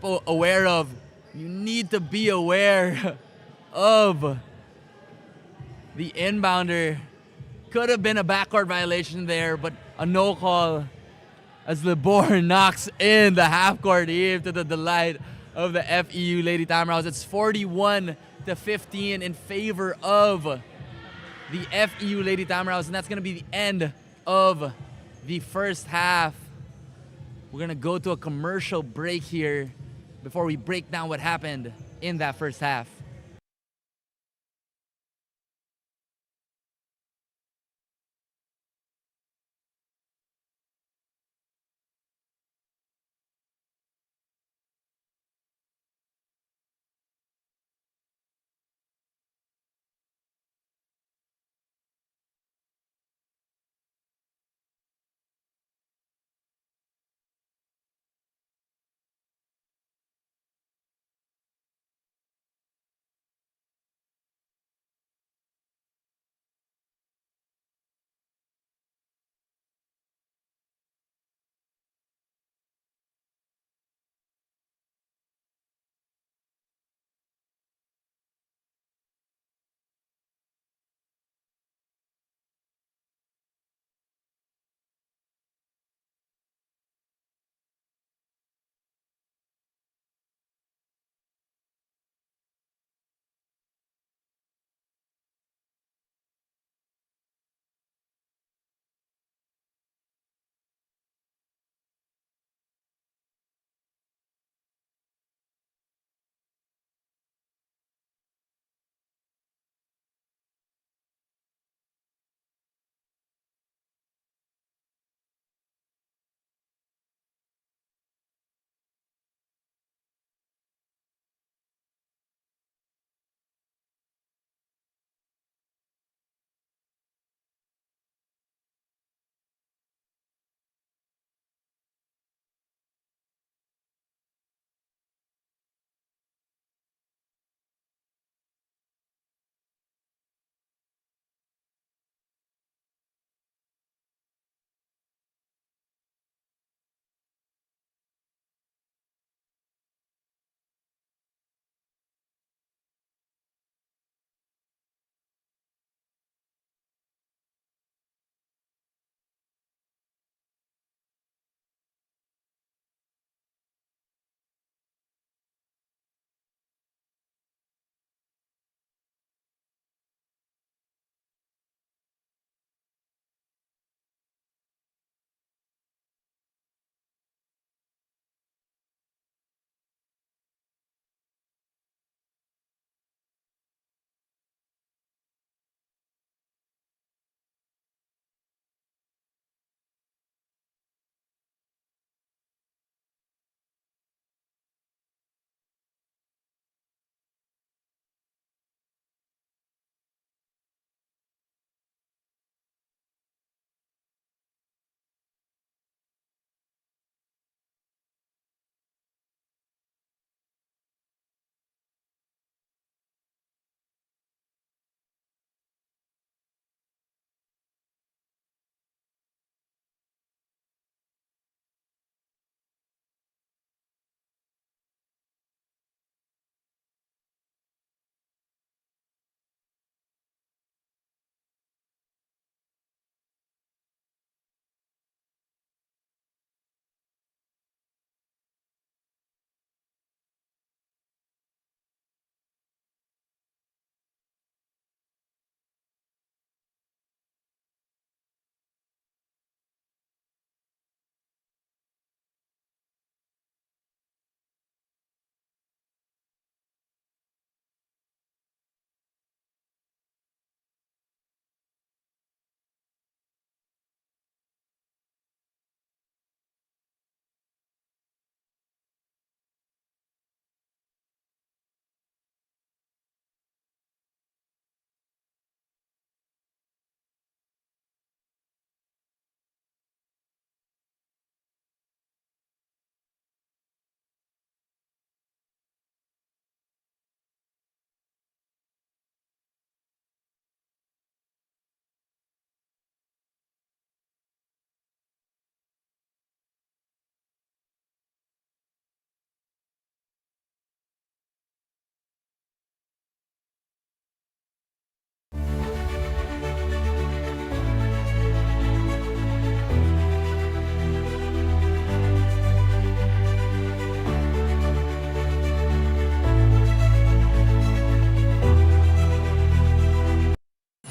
aware of. You need to be aware of the inbounder. Could have been a backcourt violation there, but a no call as Libor knocks in the half-court heave to the delight of the FEU Lady Tamaraws. It's 41-15 in favor of the FEU Lady Tamaraws, and that's going to be the end of the first half. We're going to go to a commercial break here before we break down what happened in that first half.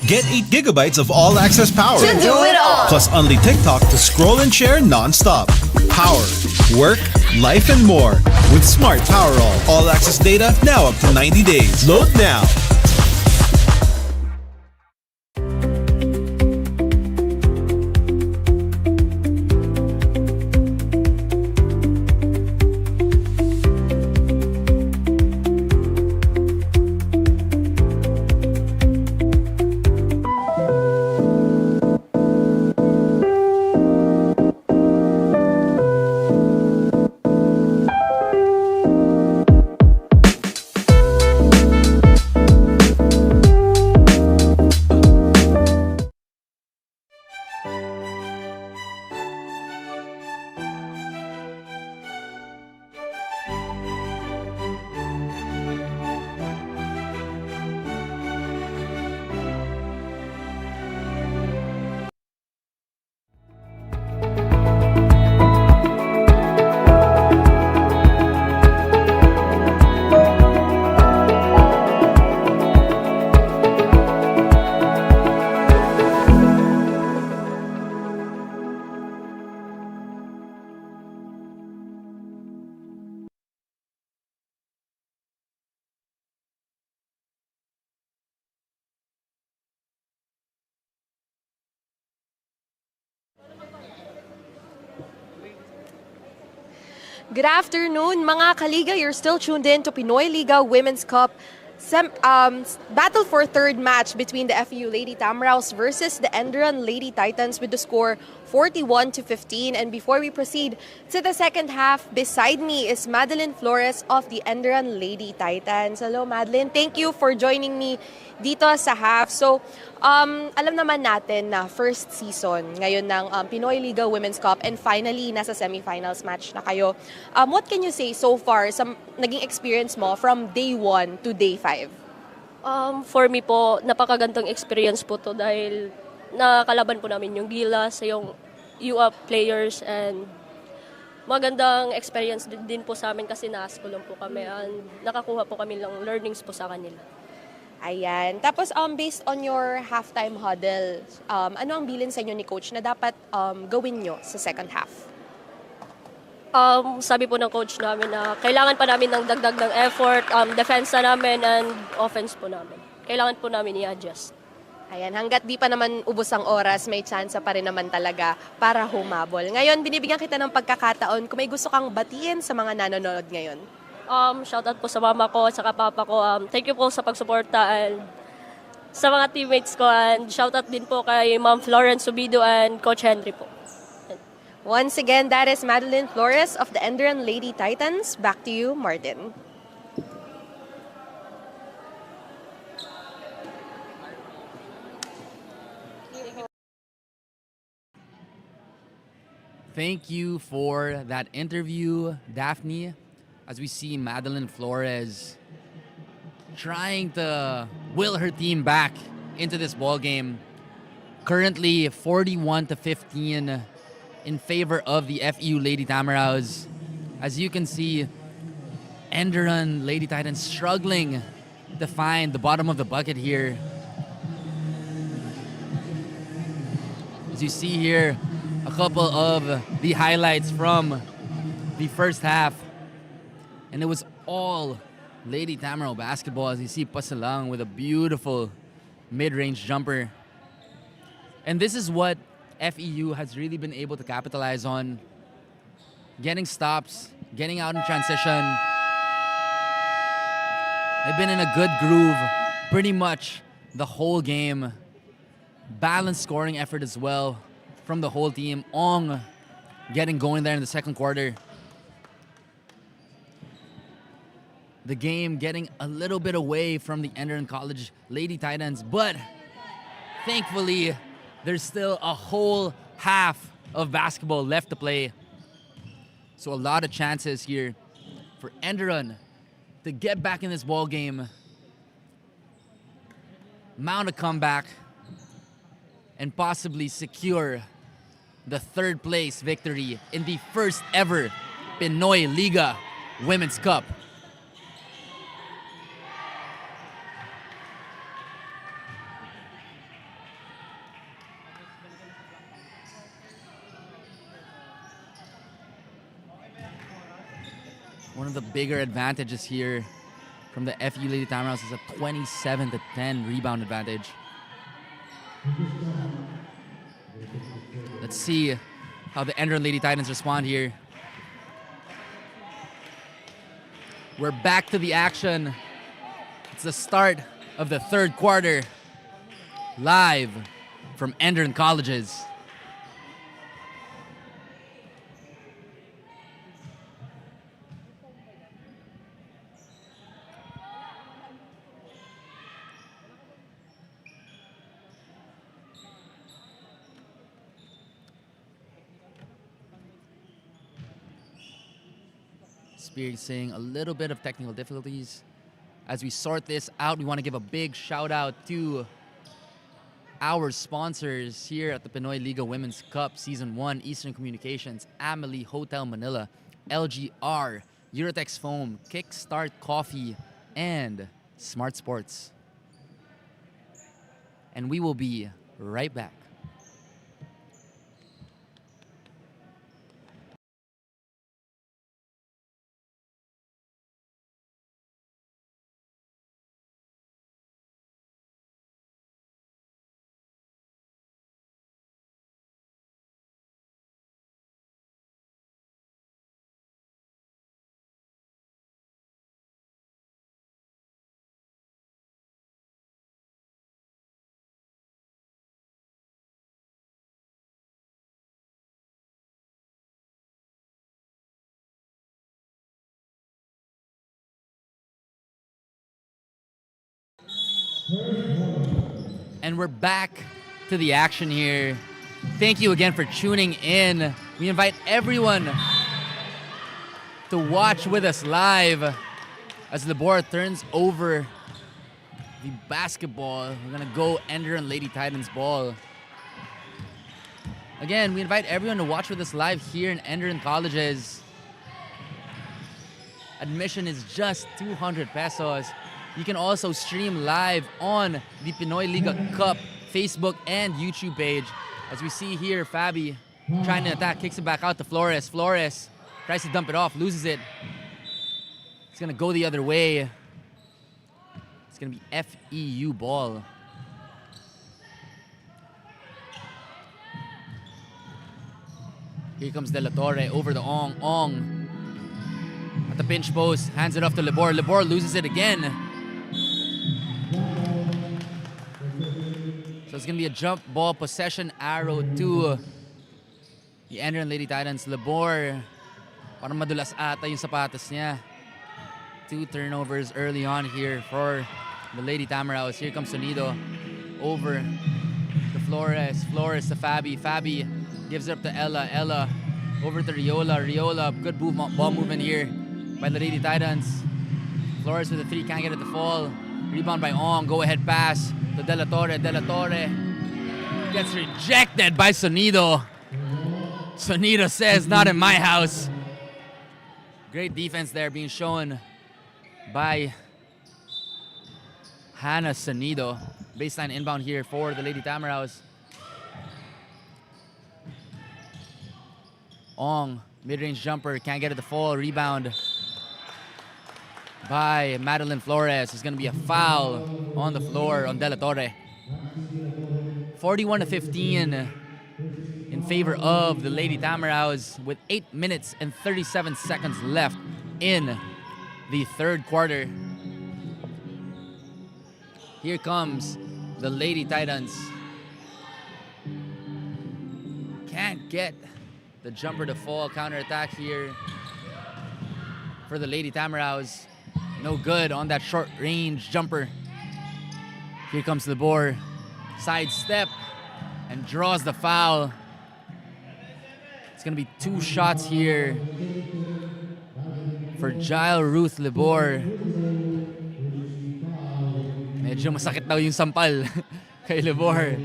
Get 8 gigabytes of all-access power. To do it all. Plus only TikTok to scroll and share non-stop. Power, work, life, and more. With Smart Power all-access data now up to 90 days. Load now. Good afternoon, mga kaliga. You're still tuned in to Pinoyliga Women'S Cup. Battle for third match between the FEU Lady TAMARAW'S versus the ENDERUN Lady Titans with the score 41-15. And before we proceed to the second half, beside me is Madeline Flores of the ENDERUN Lady Titans. Hello, Madeline. Thank you for joining me dito sa half. So, alam naman natin na first season ngayon ng Pinoyliga Women'S Cup and finally nasa semifinals match na kayo. What can you say so far sa naging experience mo from day 1 to day 5? For me po, napakagandang experience po to dahil nakalaban po namin yung Gilas, yung UAP players, and magandang experience din po sa amin kasi na-school lang po kami and nakakuha po kami ng learnings po sa kanila. Ayan. Tapos, based on your halftime huddle, ano ang bilin sa inyo ni Coach na dapat gawin nyo sa second half? Sabi po ng coach namin na kailangan pa namin ng dagdag ng effort, defense na namin and offense po namin. Kailangan po namin i-adjust. Ayan, hanggat di pa naman ubos ang oras, may chance pa rin naman talaga para humabol. Ngayon, binibigyan kita ng pagkakataon kung may gusto kang batiin sa mga nanonood ngayon. Shoutout po sa mama ko at sa papa ko. Thank you po sa pagsuporta and sa mga teammates ko. And shoutout din po kay Ma'am Florence Subido and Coach Henry po. Once again, that is Madeline Flores of the ENDERUN Lady Titans. Back to you, Martin. Thank you for that interview, Daphne. As we see Madeline Flores trying to will her team back into this ball game. Currently 41-15 in favor of the FEU Lady TAMARAW'S. As you can see, ENDERUN Lady Titans struggling to find the bottom of the bucket here. As you see here, a couple of the highlights from the first half. And it was all Lady TAMARAW basketball. As you see Pasalang with a beautiful mid-range jumper. And this is what FEU has really been able to capitalize on. Getting stops, getting out in transition. They've been in a good groove pretty much the whole game. Balanced scoring effort as well from the whole team. Ong getting going there in the second quarter. The game getting a little bit away from the ENDERUN College Lady Titans, but thankfully, there's still a whole half of basketball left to play. So a lot of chances here for ENDERUN to get back in this ball game, mount a comeback, and possibly secure the third place victory in the first ever Pinoyliga Women'S Cup. One of the bigger advantages here from the FU Lady TAMARAW'S is a 27-10 rebound advantage. Let's see how the ENDERUN Lady Titans respond here. We're back to the action. It's the start of the third quarter. Live from ENDERUN Colleges. Experiencing a little bit of technical difficulties. As we sort this out, we want to give a big shout out to our sponsors here at the Pinoyliga Women'S Cup Season 1, Eastern Communications, Amelie Hotel Manila, LGR, Eurotex Foam, Kickstart Coffee, and Smart Sports. And we will be right back. And we're back to the action here. Thank you again for tuning in. We invite everyone to watch with us live as Libor turns over the basketball. We're gonna go ENDERUN Lady Titans ball. Again, we invite everyone to watch with us live here in ENDERUN Colleges. Admission is just 200 pesos. You can also stream live on the Pinoyliga Cup Facebook and YouTube page. As we see here, Fabi trying to attack, kicks it back out to Flores. Flores tries to dump it off, loses it. It's gonna go the other way. It's gonna be FEU ball. Here comes De La Torre over the Ong. Ong at the pinch post, hands it off to Libor. Libor loses it again. So it's going to be a jump ball possession arrow to the ENDERUN Lady Titans. Libor, parang madulas ata yung sapatos niya. 2 turnovers early on here for the Lady TAMARAW'S. Here comes Sonido over to Flores. Flores to Fabi. Fabi gives it up to Ella. Ella over to Riola. Riola, good ball movement here by the Lady Titans. Flores with a 3, can't get it to fall. Rebound by Ong, go ahead pass to De La Torre. De La Torre gets rejected by Sonido. Sonido says, not in my house. Great defense there being shown by Hannah Sonido. Baseline inbound here for the Lady TAMARAW'S. Ong, mid-range jumper, can't get it to fall. Rebound by Madeline Flores. It's going to be a foul on the floor on De La Torre. 41-15 in favor of the Lady TAMARAW'S with 8 minutes and 37 seconds left in the third quarter. Here comes the Lady Titans. Can't get the jumper to fall. Counterattack here for the Lady TAMARAW'S. No good on that short range jumper. Here comes Libor. Side step and draws the foul. It's going to be 2 shots here for Jael Ruth Libor. Medyo masakit daw yung sampal kay Libor.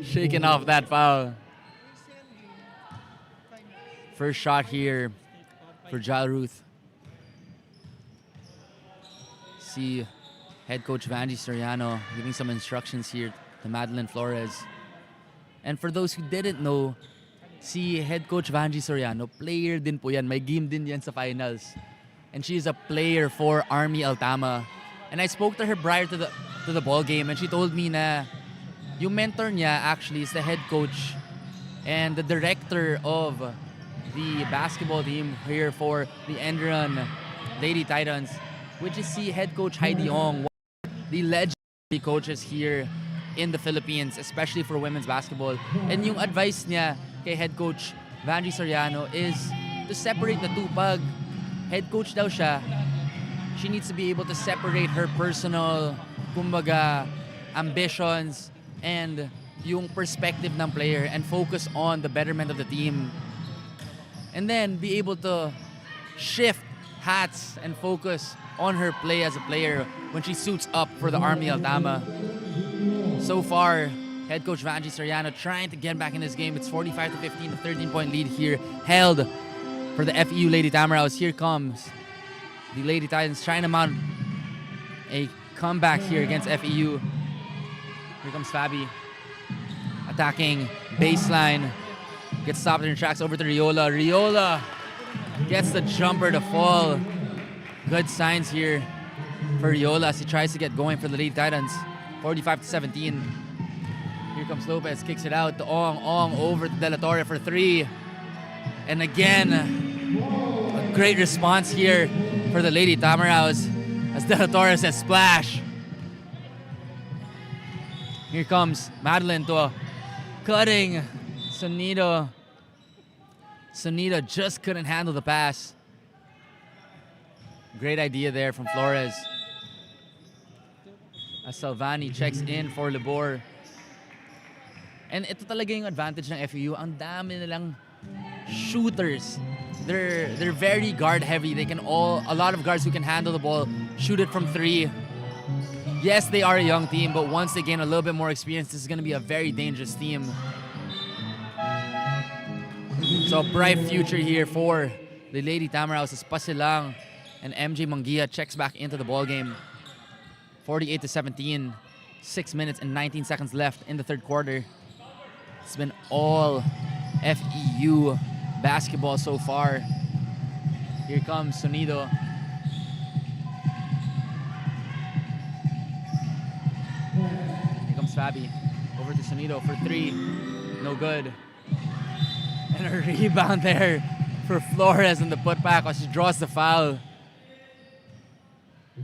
Shaking off that foul. First shot here for Jael Ruth. See head coach Vanji Soriano giving some instructions here to Madeline Flores. And for those who didn't know, si head coach Vanji Soriano, player din po yan. May game din yan sa finals. and she's a player for Army Altama. And I spoke to her prior to the ball game, and she told me na yung mentor niya actually is the head coach and the director of the basketball team here for the ENDERUN Lady Titans, which is si head coach Heidi Ong, one of the legendary coaches here in the Philippines, especially for women's basketball. And yung advice niya kay head coach Vanji Soriano is to separate the two. Pag head coach daw siya, she needs to be able to separate her personal, kumbaga, ambitions and yung perspective ng player and focus on the betterment of the team. And then be able to shift hats and focus on her play as a player when she suits up for the Army Altama. So far, head coach Vanji Soriano trying to get back in this game. It's 45-15, a 13-point lead here held for the FEU Lady TAMARAW'S. Here comes the Lady Titans trying to mount a comeback here against FEU. Here comes Fabi attacking baseline. Gets stopped in her tracks over to Riola. Riola gets the jumper to fall. Good signs here for Riola as he tries to get going for the Lady Titans. 45-17. Here comes Lopez, kicks it out to Ong. Ong over to De La Torre for three. And again, a great response here for the Lady TAMARAW'S as De La Torre says splash. Here comes Madeline to a cutting Sonido. Sonido just couldn't handle the pass. Great idea there from Flores. As Salvani checks in for Libor. And ito talaga yung advantage ng FEU. Ang dami nilang shooters. They're very guard heavy. They can a lot of guards who can handle the ball, shoot it from three. Yes, they are a young team, but once they gain a little bit more experience, this is going to be a very dangerous team. So a bright future here for the Lady TAMARAW'S as Pasilang and MJ Mangia checks back into the ball game. 48-17, 6 minutes and 19 seconds left in the third quarter. It's been all FEU basketball so far. Here comes Sonido. Here comes Fabi. Over to Sonido for three. No good. And a rebound there for Flores in the putback as she draws the foul.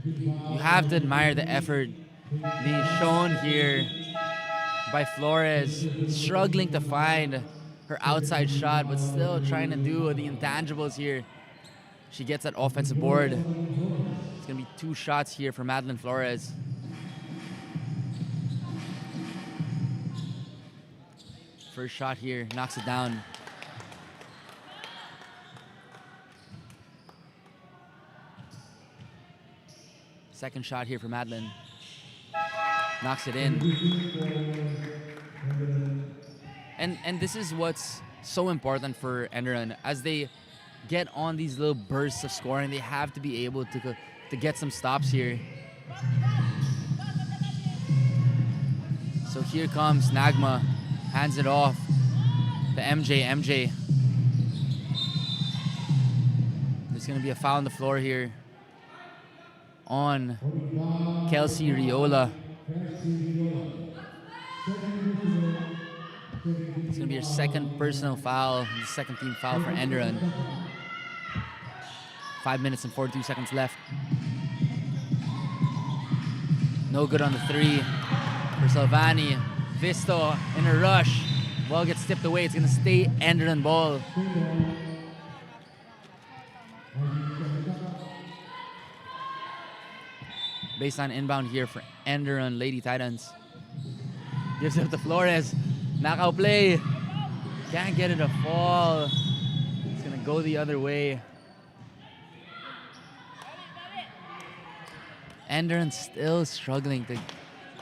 You have to admire the effort being shown here by Flores, struggling to find her outside shot, but still trying to do the intangibles here. She gets that offensive board. It's going to be 2 shots here for Madeline Flores. First shot here, knocks it down. Second shot here for Madeline. Knocks it in. And this is what's so important for ENDERUN. As they get on these little bursts of scoring, they have to be able to get some stops here. So here comes Nagma. Hands it off to MJ. MJ. There's going to be a foul on the floor here on Kelsey Riola. It's going to be her second personal foul, the second team foul for ENDERUN. 5 minutes and 42 seconds left. No good on the three for Salvani. Visto in a rush. Ball gets tipped away. It's going to stay ENDERUN ball. Baseline inbound here for ENDERUN Lady Titans. Gives it to Flores. Knockout play. Can't get it to fall. It's going to go the other way. ENDERUN still struggling to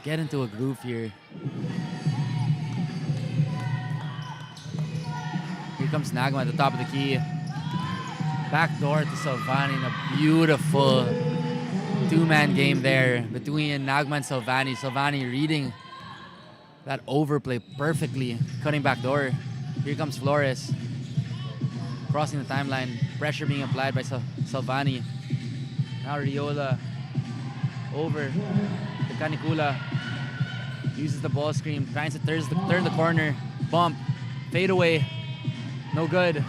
get into a groove here. Here comes Nagma at the top of the key. Backdoor to Salvani in a beautiful two-man game there between Nagma and Salvani. Salvani reading that overplay perfectly, cutting back door. Here comes Flores. Crossing the timeline. Pressure being applied by Salvani. Now Riola over to Canicula. Uses the ball screen, tries to turn the corner. Bump, fade away. No good.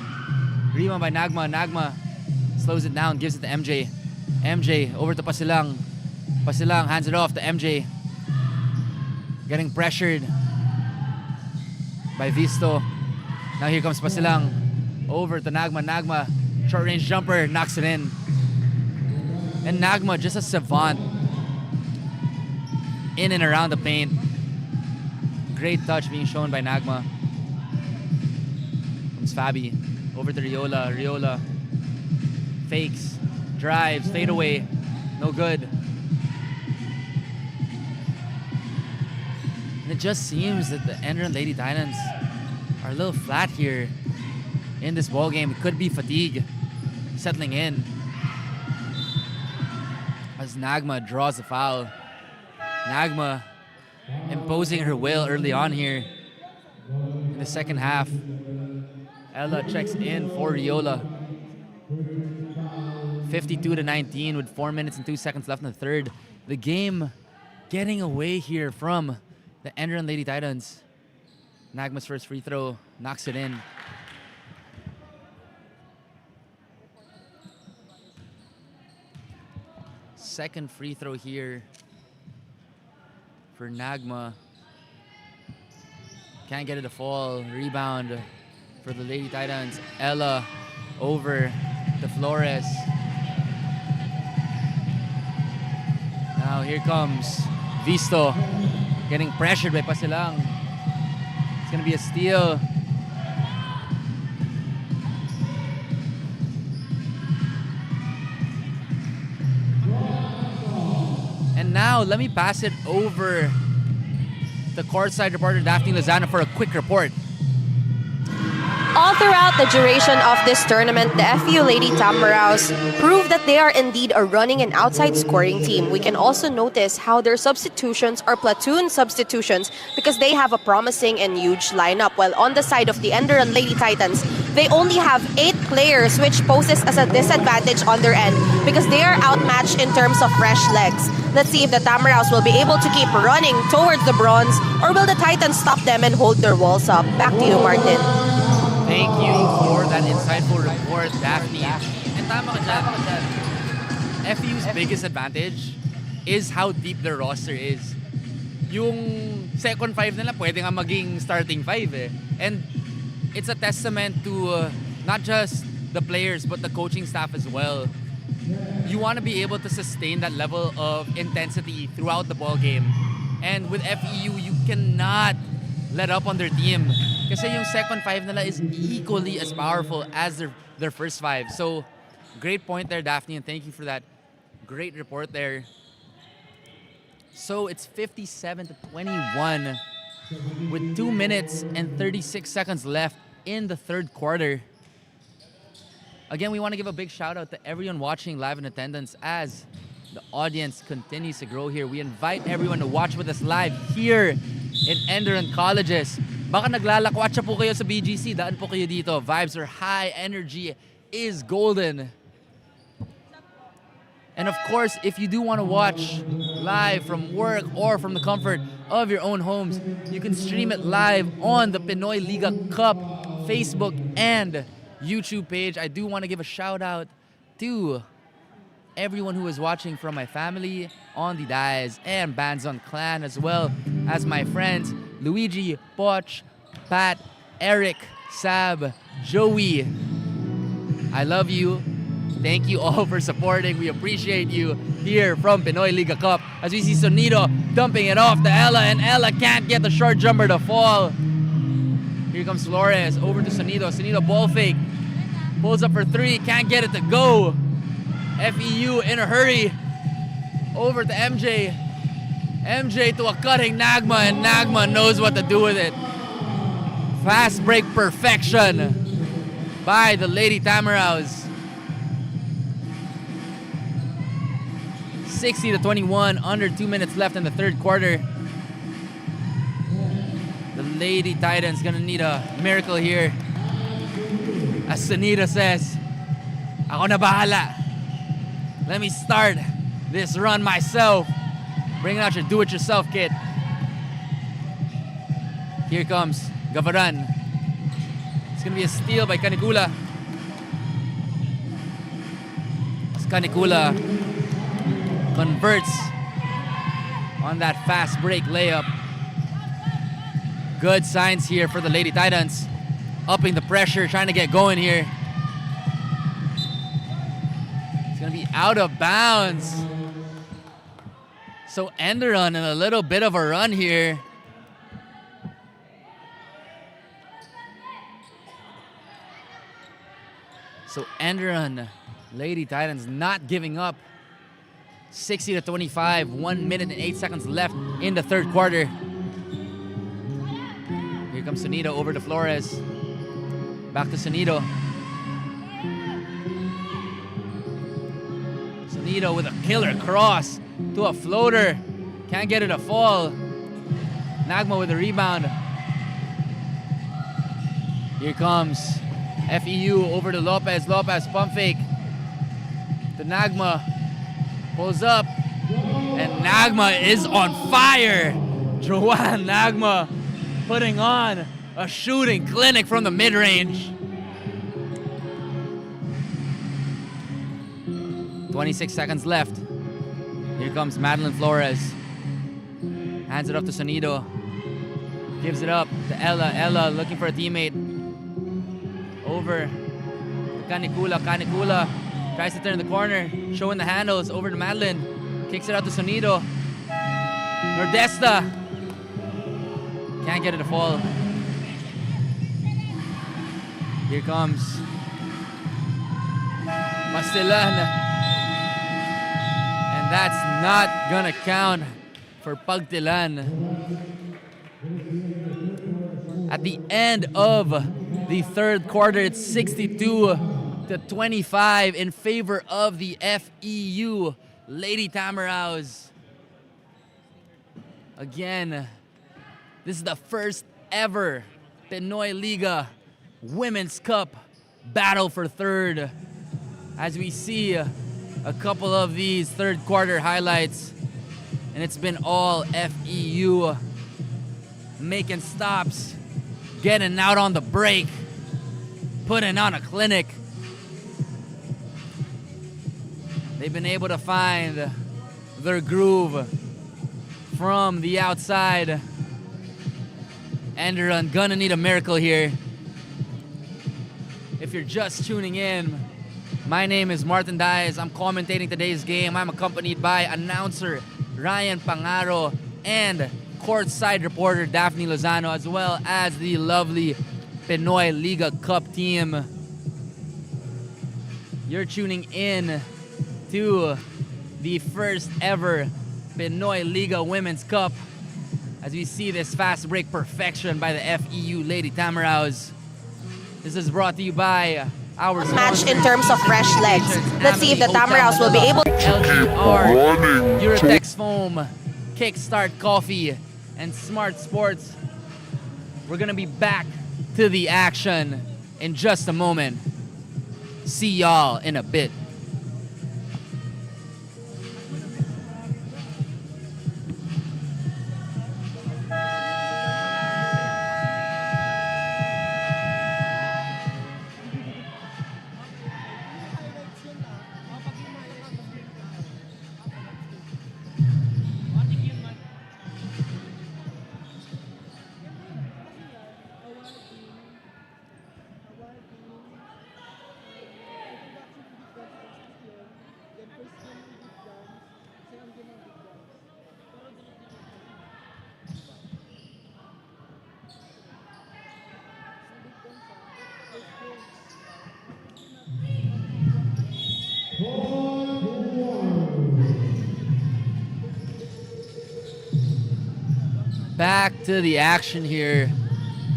Rebound by Nagma. Nagma slows it down, gives it to MJ. MJ over to Pasilang. Pasilang hands it off to MJ. Getting pressured by Visto. Now here comes Pasilang. Over to Nagma. Nagma, short range jumper, knocks it in. And Nagma, just a savant in and around the paint. Great touch being shown by Nagma. Comes Fabi. Over to Riola. Riola fakes, drives, fade away. No good. And it just seems that the Enderun Lady Titans are a little flat here in this ball game. It could be fatigue settling in as Nagma draws the foul. Nagma imposing her will early on here in the second half. Ella checks in for Riola. 52-19 with 4 minutes and 2 seconds left in the third. The game getting away here from the Enderun Lady Titans. Nagma's first free throw knocks it in. Second free throw here for Nagma. Can't get it to fall. Rebound for the Lady Titans. Ella over to Flores. Now here comes Visto getting pressured by Pasilang. It's gonna be a steal. And now let me pass it over to courtside reporter Daphne Lozano for a quick report. All throughout the duration of this tournament, the FEU Lady TAMARAW'S prove that they are indeed a running and outside scoring team. We can also notice how their substitutions are platoon substitutions because they have a promising and huge lineup. While on the side of the Enderun Lady Titans, they only have 8 players, which poses as a disadvantage on their end because they are outmatched in terms of fresh legs. Let's see if the TAMARAW'S will be able to keep running towards the bronze, or will the Titans stop them and hold their walls up? Back to you, Martin. Thank you for that insightful report, Daphne. And tama ka dyan. FEU's biggest advantage is how deep their roster is. Yung second five nila pwede nga maging starting five eh. And it's a testament to not just the players but the coaching staff as well. You want to be able to sustain that level of intensity throughout the ball game. And with FEU, you cannot let up on their team. Kasi yung second five nila is equally as powerful as their first five. So, great point there, Daphne, and thank you for that great report there. So, it's 57-21 with 2 minutes and 36 seconds left in the third quarter. Again, we want to give a big shout out to everyone watching live in attendance as the audience continues to grow here. We invite everyone to watch with us live here in Enderun Colleges. Baka naglalakwatsa po kayo sa BGC, daan po kayo dito. Vibes are high, energy is golden. And of course, if you do want to watch live from work or from the comfort of your own homes, you can stream it live on the Pinoyliga Cup Facebook and YouTube page. I do want to give a shout out to everyone who is watching from my family on the Dice and Banzon Clan, as well as my friends Luigi, Poch, Pat, Eric, Sab, Joey. I love you. Thank you all for supporting. We appreciate you here from Pinoyliga Cup. As we see Sonido dumping it off to Ella, and Ella can't get the short jumper to fall. Here comes Flores over to Sonido. Sonido ball fake. Pulls up for 3, can't get it to go. FEU in a hurry. Over to MJ. MJ to a cutting Nagma, and Nagma knows what to do with it. Fast break perfection by the Lady TAMARAW'S. 60-21, under 2 minutes left in the third quarter. The Lady Titans gonna need a miracle here. As Sanita says, ako na bahala. Let me start this run myself. Bring out your do-it-yourself kit. Here comes Gavaran. It's gonna be a steal by Canicula. As Canicula converts on that fast break layup. Good signs here for the Lady Titans. Upping the pressure, trying to get going here. It's gonna be out of bounds. So ENDERUN in a little bit of a run here. So ENDERUN, Lady Titans not giving up. 60-25, 1 minute and 8 seconds left in the third quarter. Here comes Sonido over to Flores. Back to Sonido. Sonido with a killer cross to a floater. Can't get it to fall. Nagma with a rebound. Here comes FEU over to Lopez. Lopez pump fake to Nagma. Pulls up. And Nagma is on fire. Joanne Nagma putting on a shooting clinic from the mid-range. 26 seconds left. Here comes Madeline Flores. Hands it up to Sonido. Gives it up to Ella. Ella looking for a teammate. Over to Canicula. Canicula tries to turn the corner. Showing the handles. Over to Madeline. Kicks it out to Sonido. Nordesta. Can't get it to fall. Here comes Pastilan. And that's not gonna count for Pagtilan. At the end of the third quarter, it's 62-25 in favor of the FEU Lady TAMARAW'S. Again, this is the first ever Pinoyliga Women's Cup battle for third. As we see a couple of these third quarter highlights, and it's been all FEU making stops, getting out on the break, putting on a clinic. They've been able to find their groove from the outside. ENDERUN gonna need a miracle here. If you're just tuning in, my name is Martin Diaz. I'm commentating today's game. I'm accompanied by announcer Ryan Pangaro and courtside reporter Daphne Lozano, as well as the lovely Pinoyliga Cup team. You're tuning in to the first ever Pinoyliga Women's Cup as we see this fast break perfection by the FEU Lady TAMARAW'S. This is brought to you by our Match in terms of fresh legs. Let's see if the TAMARAW'S will be able to LGR, Eurotex Foam, Kickstart Coffee, and Smart Sports. We're gonna be back to the action in just a moment. See y'all in a bit. Back to the action here.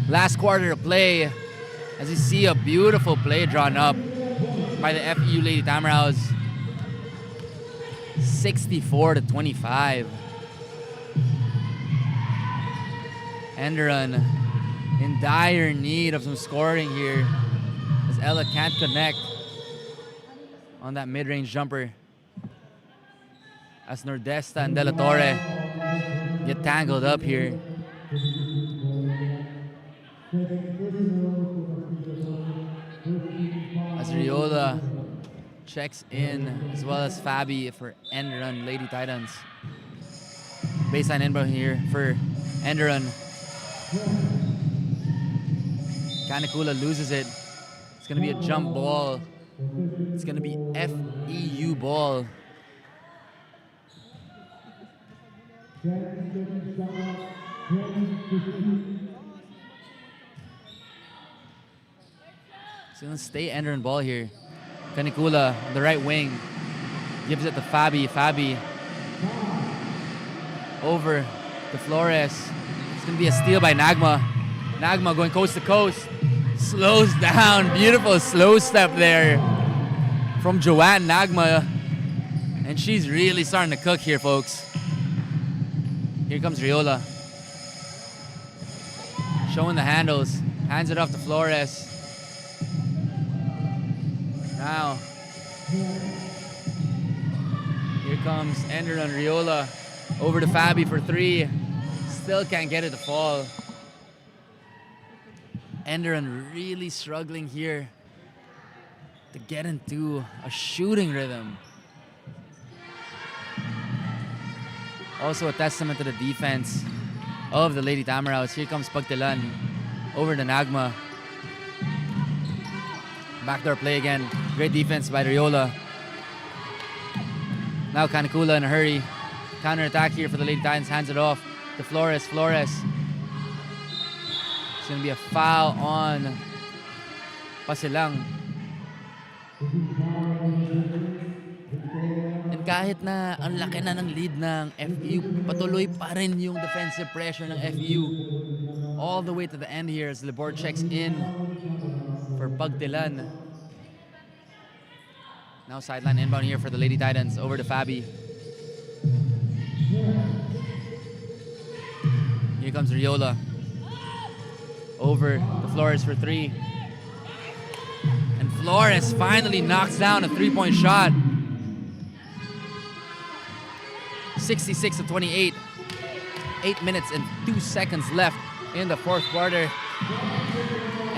Last quarter to play. As you see a beautiful play drawn up by the FEU Lady TAMARAW'S. 64-25. ENDERUN in dire need of some scoring here as Ella can't connect on that mid-range jumper. as Nordesta and De La Torre get tangled up here. As Riola checks in, as well as Fabi for Enderun Lady Titans. Baseline inbound here for Enderun. Canicula loses it. It's gonna be a jump ball. It's gonna be FEU ball. It's gonna stay Enderun ball here. Canicula on the right wing. Gives it to Fabi. Fabi over to Flores. It's gonna be a steal by Nagma. Nagma going coast to coast. Slows down. Beautiful slow step there from Joanne Nagma. And she's really starting to cook here, folks. Here comes Riola. Showing the handles. Hands it off to Flores. Now, here comes Enderun Riola. Over to Fabi for three. Still can't get it to fall. Enderun really struggling here to get into a shooting rhythm. Also a testament to the defense of the Lady TAMARAW'S. Here comes Pagtilan over to Nagma. Backdoor play again. Great defense by Riola. Now Canicula in a hurry. Counter attack here for the Lady Titans. Hands it off to Flores. Flores. It's going to be a foul on Pasilang. And kahit na ang laki na ng lead ng FEU, patuloy pa rin yung defensive pressure ng FEU. All the way to the end here as Libor checks in for Pagtilan. Now sideline inbound here for the Lady Titans. Over to Fabi. Here comes Riola. Over to Flores for three. And Flores finally knocks down a three-point shot. 66-28. 8 minutes and 2 seconds left in the fourth quarter.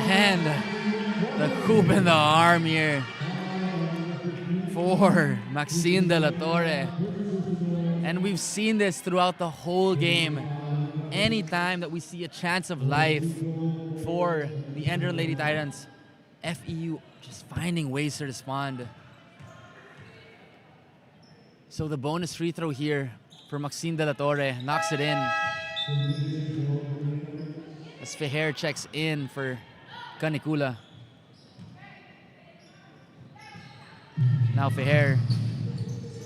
And the coup in the arm here for Maxine De La Torre. And we've seen this throughout the whole game. Anytime that we see a chance of life for the Enderun Lady Titans, FEU just finding ways to respond. So the bonus free throw here for Maxine De La Torre knocks it in. As Feher checks in for Canicula. Now Feher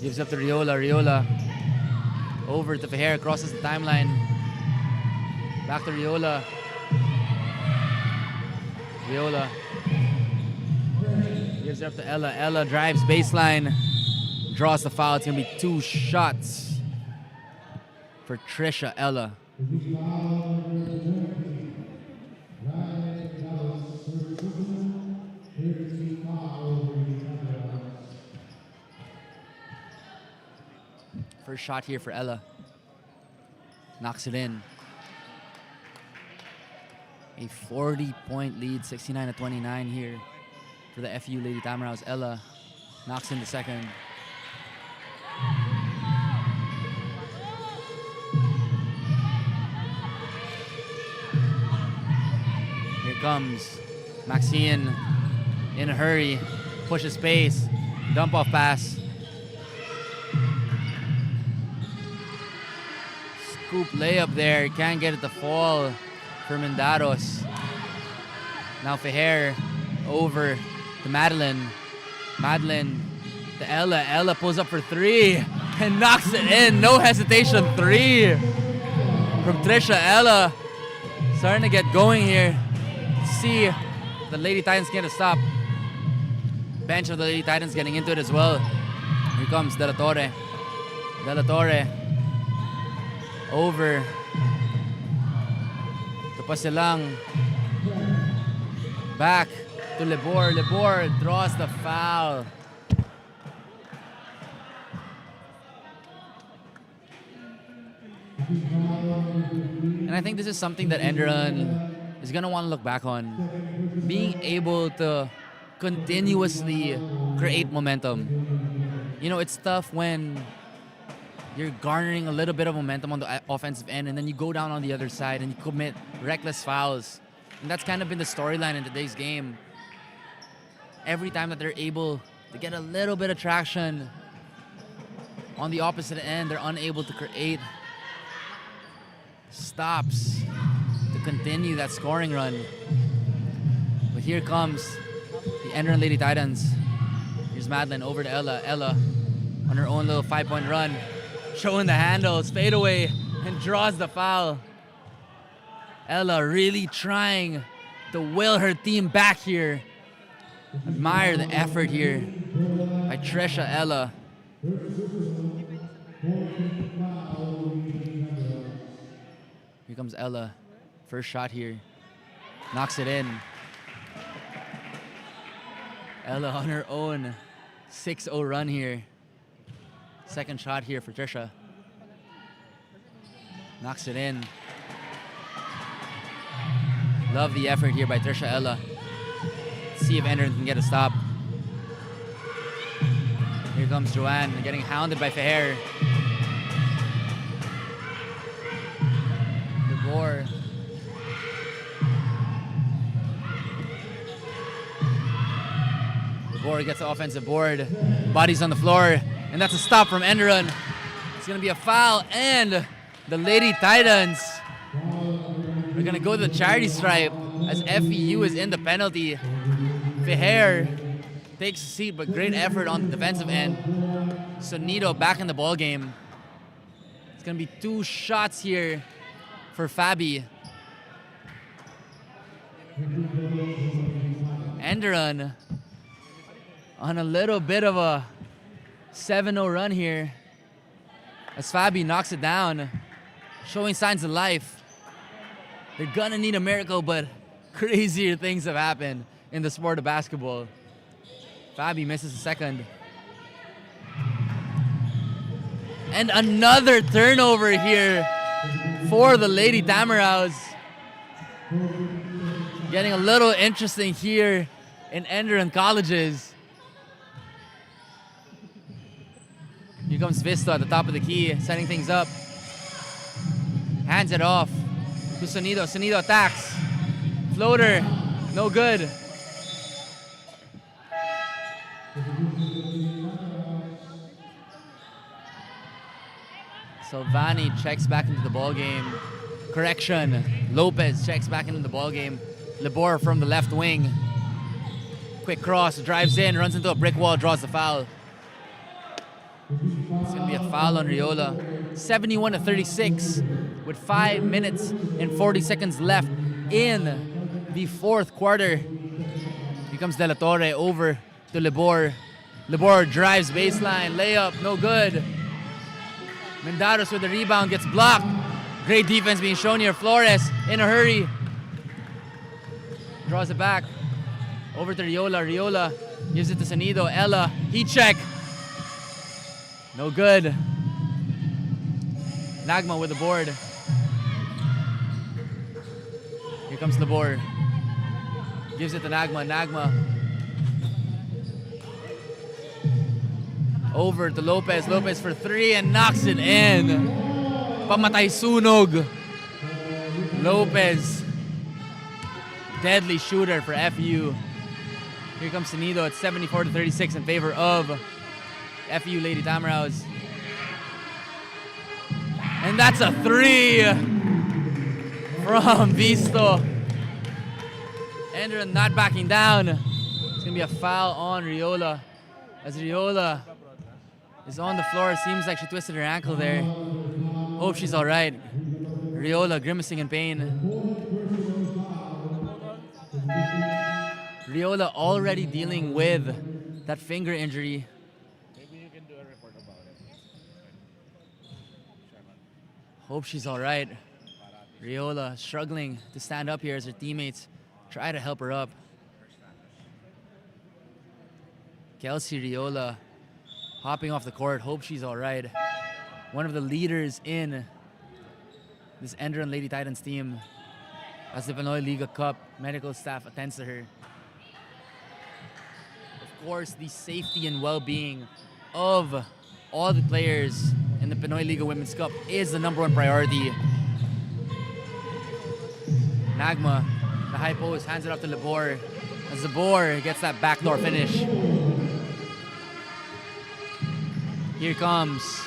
gives up to Riola. Riola over to Feher, crosses the timeline. Back to Riola. Riola gives it up to Ella. Ella drives baseline, draws the foul. It's gonna be 2 shots for Trisha Ella. First shot here for Ella. Knocks it in. A 40-point lead, 69-29 here for the FEU Lady TAMARAW'S. Ella knocks in the second. Here comes Maxine in a hurry, pushes pace, dump off pass. Scoop layup there, can't get it to fall for Mendaros. Now Feher over to Madeline. Madeline to Ella. Ella pulls up for three and knocks it in. No hesitation, three from Trisha Ella. Starting to get going here. See the Lady Titans can't stop. Bench of the Lady Titans getting into it as well. Here comes De La Torre. De La Torre over to Pasilang. Back to Libor. Libor draws the foul. And I think this is something that ENDERUN is going to want to look back on. Being able to continuously create momentum. You know, it's tough when you're garnering a little bit of momentum on the offensive end and then you go down on the other side and you commit reckless fouls. And that's kind of been the storyline in today's game. Every time that they're able to get a little bit of traction on the opposite end, they're unable to create stops to continue that scoring run. But here comes the ENDERUN Lady Titans. Here's Madeline over to Ella. Ella on her own little 5-point run, showing the handles, fade away, and draws the foul. Ella really trying to will her team back here. Admire the effort here by Trisha Ella. Here comes Ella. First shot here. Knocks it in. Ella on her own 6-0 run here. Second shot here for Trisha. Knocks it in. Love the effort here by Trisha Ella. See if ENDERUN can get a stop. Here comes Joanne getting hounded by Feher. DeBoer. DeBoer gets the offensive board. Bodies on the floor. And that's a stop from ENDERUN. It's going to be a foul. And the Lady Titans are going to go to the charity stripe as FEU is in the penalty. Feher takes a seat, but great effort on the defensive end. Sonido back in the ball game. It's going to be 2 shots here for Fabi. ENDERUN on a little bit of a 7-0 run here as Fabi knocks it down, showing signs of life. They're gonna need a miracle, but crazier things have happened in the sport of basketball. Fabi misses a second. And another turnover here for the Lady TAMARAW'S. Getting a little interesting here in ENDERUN colleges. Here comes Visto at the top of the key, setting things up. Hands it off to Sonido. Sonido attacks. Floater, no good. Silvani checks back into the ball game. Correction, Lopez checks back into the ball game. Lebor from the left wing. Quick cross, drives in, runs into a brick wall, draws the foul. It's going to be a foul on Riola. 71-36 with 5 minutes and 40 seconds left in the fourth quarter. Here comes De La Torre over to Lebor. Lebor drives baseline, layup, no good. Mendaros with the rebound, gets blocked. Great defense being shown here. Flores in a hurry. Draws it back. Over to Riola. Riola gives it to Sonido. Ella, heat check. No good. Nagma with the board. Here comes Lebor. Gives it to Nagma. Nagma. Over to Lopez. Lopez for 3 and knocks it in. Pamatay sunog. Lopez. Deadly shooter for FU. Here comes Sonido at 74-36 in favor of FU Lady TAMARAW'S. And that's a 3 from Visto. ENDERUN not backing down. It's gonna be a foul on Riola. As Riola is on the floor, seems like she twisted her ankle there. Hope she's all right. Riola grimacing in pain. Riola already dealing with that finger injury. Hope she's all right. Riola struggling to stand up here as her teammates try to help her up. Kelsey Riola hopping off the court. Hope she's all right. One of the leaders in this ENDERUN Lady Titans team as the Pinoyliga Cup medical staff attends to her. Of course, the safety and well-being of all the players in the Pinoyliga Women's Cup is the #1 priority. Nagma, the high post, hands it off to Libor. As Libor gets that backdoor finish. Here comes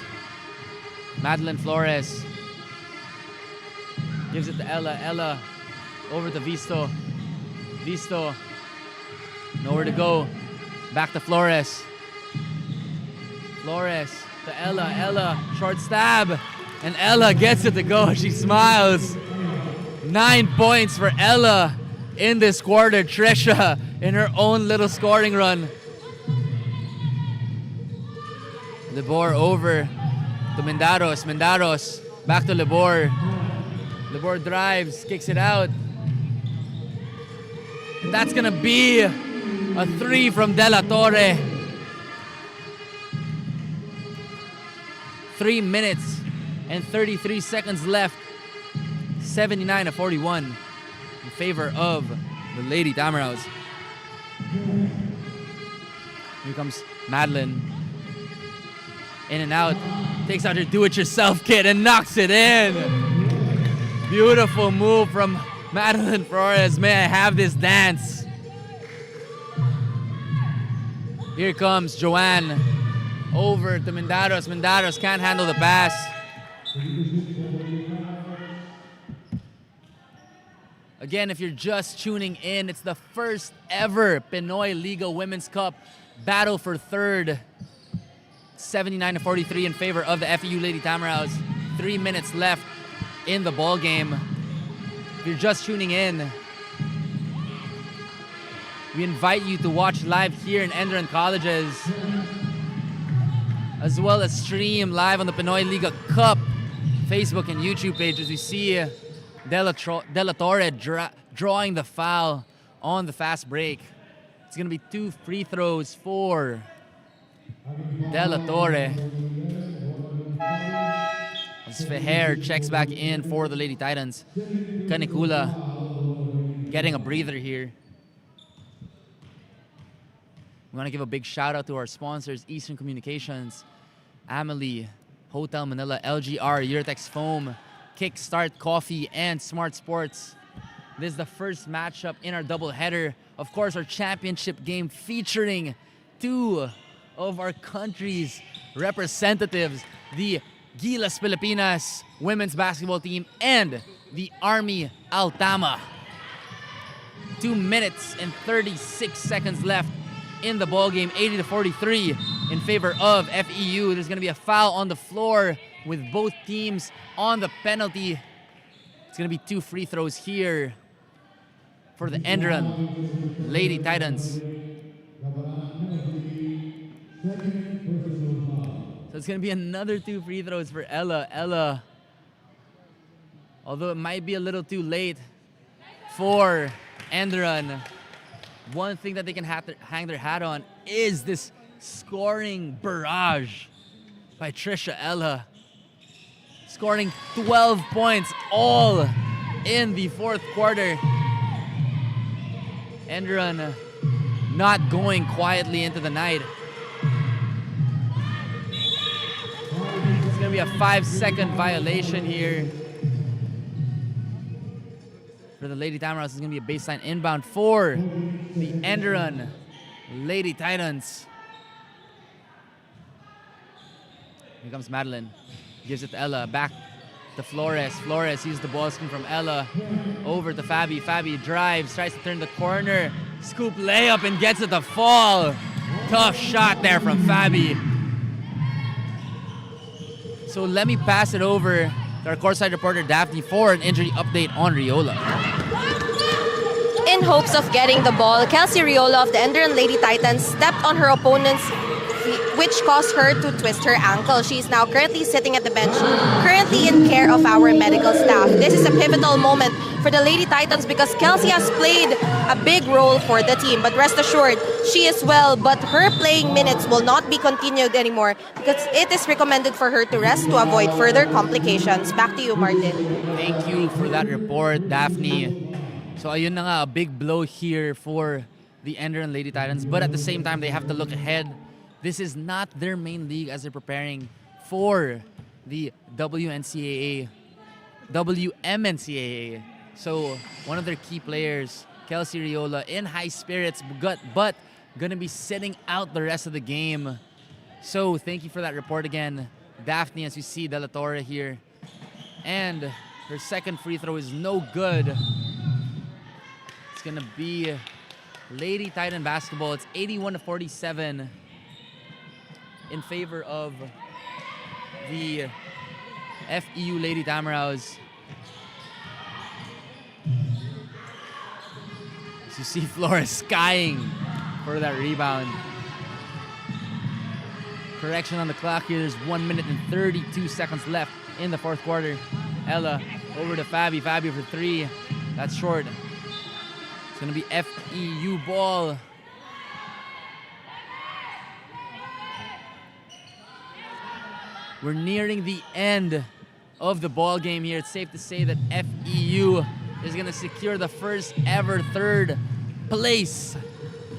Madeline Flores. Gives it to Ella. Ella over to Visto. Visto, nowhere to go. Back to Flores. Flores to Ella. Ella, short stab. And Ella gets it to go. She smiles. 9 points for Ella in this quarter. Trisha in her own little scoring run. Libor over to Mendaros. Mendaros back to Libor. Libor drives, kicks it out. And that's gonna be a 3 from De La Torre. 3 minutes and 33 seconds left. 79-41 in favor of the Lady TAMARAW'S. Here comes Madeline. In and out. Takes out her do-it-yourself kit and knocks it in. Beautiful move from Madeline Flores. May I have this dance? Here comes Joanne. Over to Mendaros. Mendaros can't handle the pass. Again, if you're just tuning in, it's the first ever Pinoyliga Women's Cup battle for third. 79-43 in favor of the FEU Lady TAMARAW'S. 3 minutes left in the ball game. If you're just tuning in, we invite you to watch live here in ENDERUN Colleges, as well as stream live on the Pinoyliga Cup Facebook and YouTube pages. We see De La Torre drawing the foul on the fast break. It's going to be 2 free throws for De La Torre. As Feher checks back in for the Lady Titans. Canicula getting a breather here. We want to give a big shout out to our sponsors, Eastern Communications, Amelie, Hotel Manila, LGR, Eurotex Foam, Kickstart Coffee, and Smart Sports. This is the first matchup in our doubleheader. Of course, our championship game featuring 2 of our country's representatives, the Gilas Pilipinas women's basketball team and the Army Altama. 2 minutes and 36 seconds left in the ball game. 80-43 in favor of FEU. There's going to be a foul on the floor with both teams on the penalty. It's going to be 2 free throws here for the ENDERUN Lady Titans. So it's going to be another 2 free throws for Ella. Ella, although it might be a little too late for ENDERUN, one thing that they can hang their hat on is this scoring barrage by Trisha Ella. Scoring 12 points all in the 4th quarter. ENDERUN not going quietly into the night. It's going to be a 5-second violation here. For the Lady TAMARAW'S, it's going to be a baseline inbound for the ENDERUN Lady Titans. Here comes Madeline. Gives it to Ella. Back to Flores. Flores uses the ball screen from Ella. Over to Fabi. Fabi drives, tries to turn the corner. Scoop layup and gets it to fall. Tough shot there from Fabi. So let me pass it over to our courtside reporter Daphne for an injury update on Riola. In hopes of getting the ball, Kelsey Riola of the ENDERUN Lady Titans stepped on her opponent's which caused her to twist her ankle. She is now currently sitting at the bench, currently in care of our medical staff. This is a pivotal moment for the Lady Titans because Kelsey has played a big role for the team. But rest assured, she is well, but her playing minutes will not be continued anymore because it is recommended for her to rest to avoid further complications. Back to you, Martin. Thank you for that report, Daphne. So ayun na nga, a big blow here for the ENDERUN Lady Titans. But at the same time, they have to look ahead. This is not their main league as they're preparing for the WMNCAA. So one of their key players, Kelsey Riola, in high spirits, but gonna be sitting out the rest of the game. So thank you for that report again, Daphne, as you see De La Torre here. And her second free throw is no good. It's gonna be Lady Titan basketball. It's 81-47 in favor of the FEU Lady TAMARAW'S. As you see Flores skying for that rebound. Correction on the clock here. There's 1 minute and 32 seconds left in the fourth quarter. Ella over to Fabi. Fabi for three. That's short. It's going to be FEU ball. We're nearing the end of the ball game here. It's safe to say that FEU is going to secure the first ever third place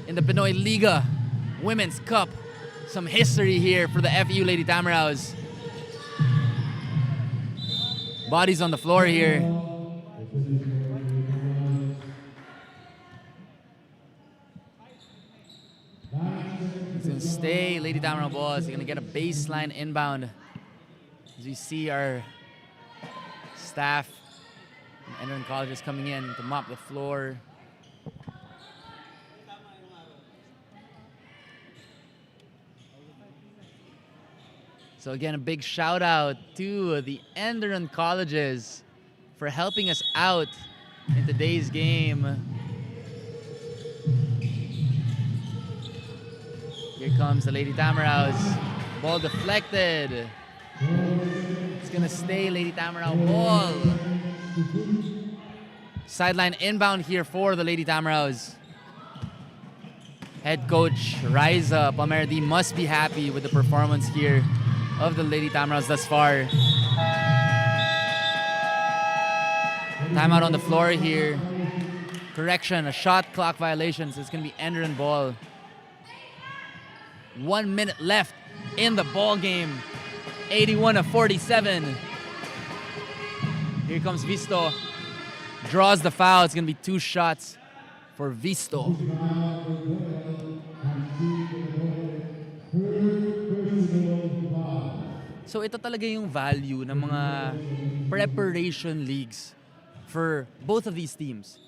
in the Pinoyliga Women'S Cup. Some history here for the FEU Lady TAMARAW'S. Bodies on the floor here. It's going to stay Lady TAMARAW ball. It's going to get a baseline inbound. As you see our staff from ENDERUN colleges coming in to mop the floor. So again, a big shout out to the ENDERUN colleges for helping us out in today's game. Here comes the Lady TAMARAW'S. Ball deflected. It's gonna stay Lady TAMARAW ball. Sideline inbound here for the Lady TAMARAW'S. Head coach Riza Palmerdi must be happy with the performance here of the Lady TAMARAW'S thus far. Timeout on the floor here. Correction, a shot clock violation, so it's gonna be ENDERUN ball. 1 minute left in the ball game. 81-47. Here comes Visto. Draws the foul. It's gonna be 2 shots for Visto. So ito talaga yung value ng mga preparation leagues for both of these teams.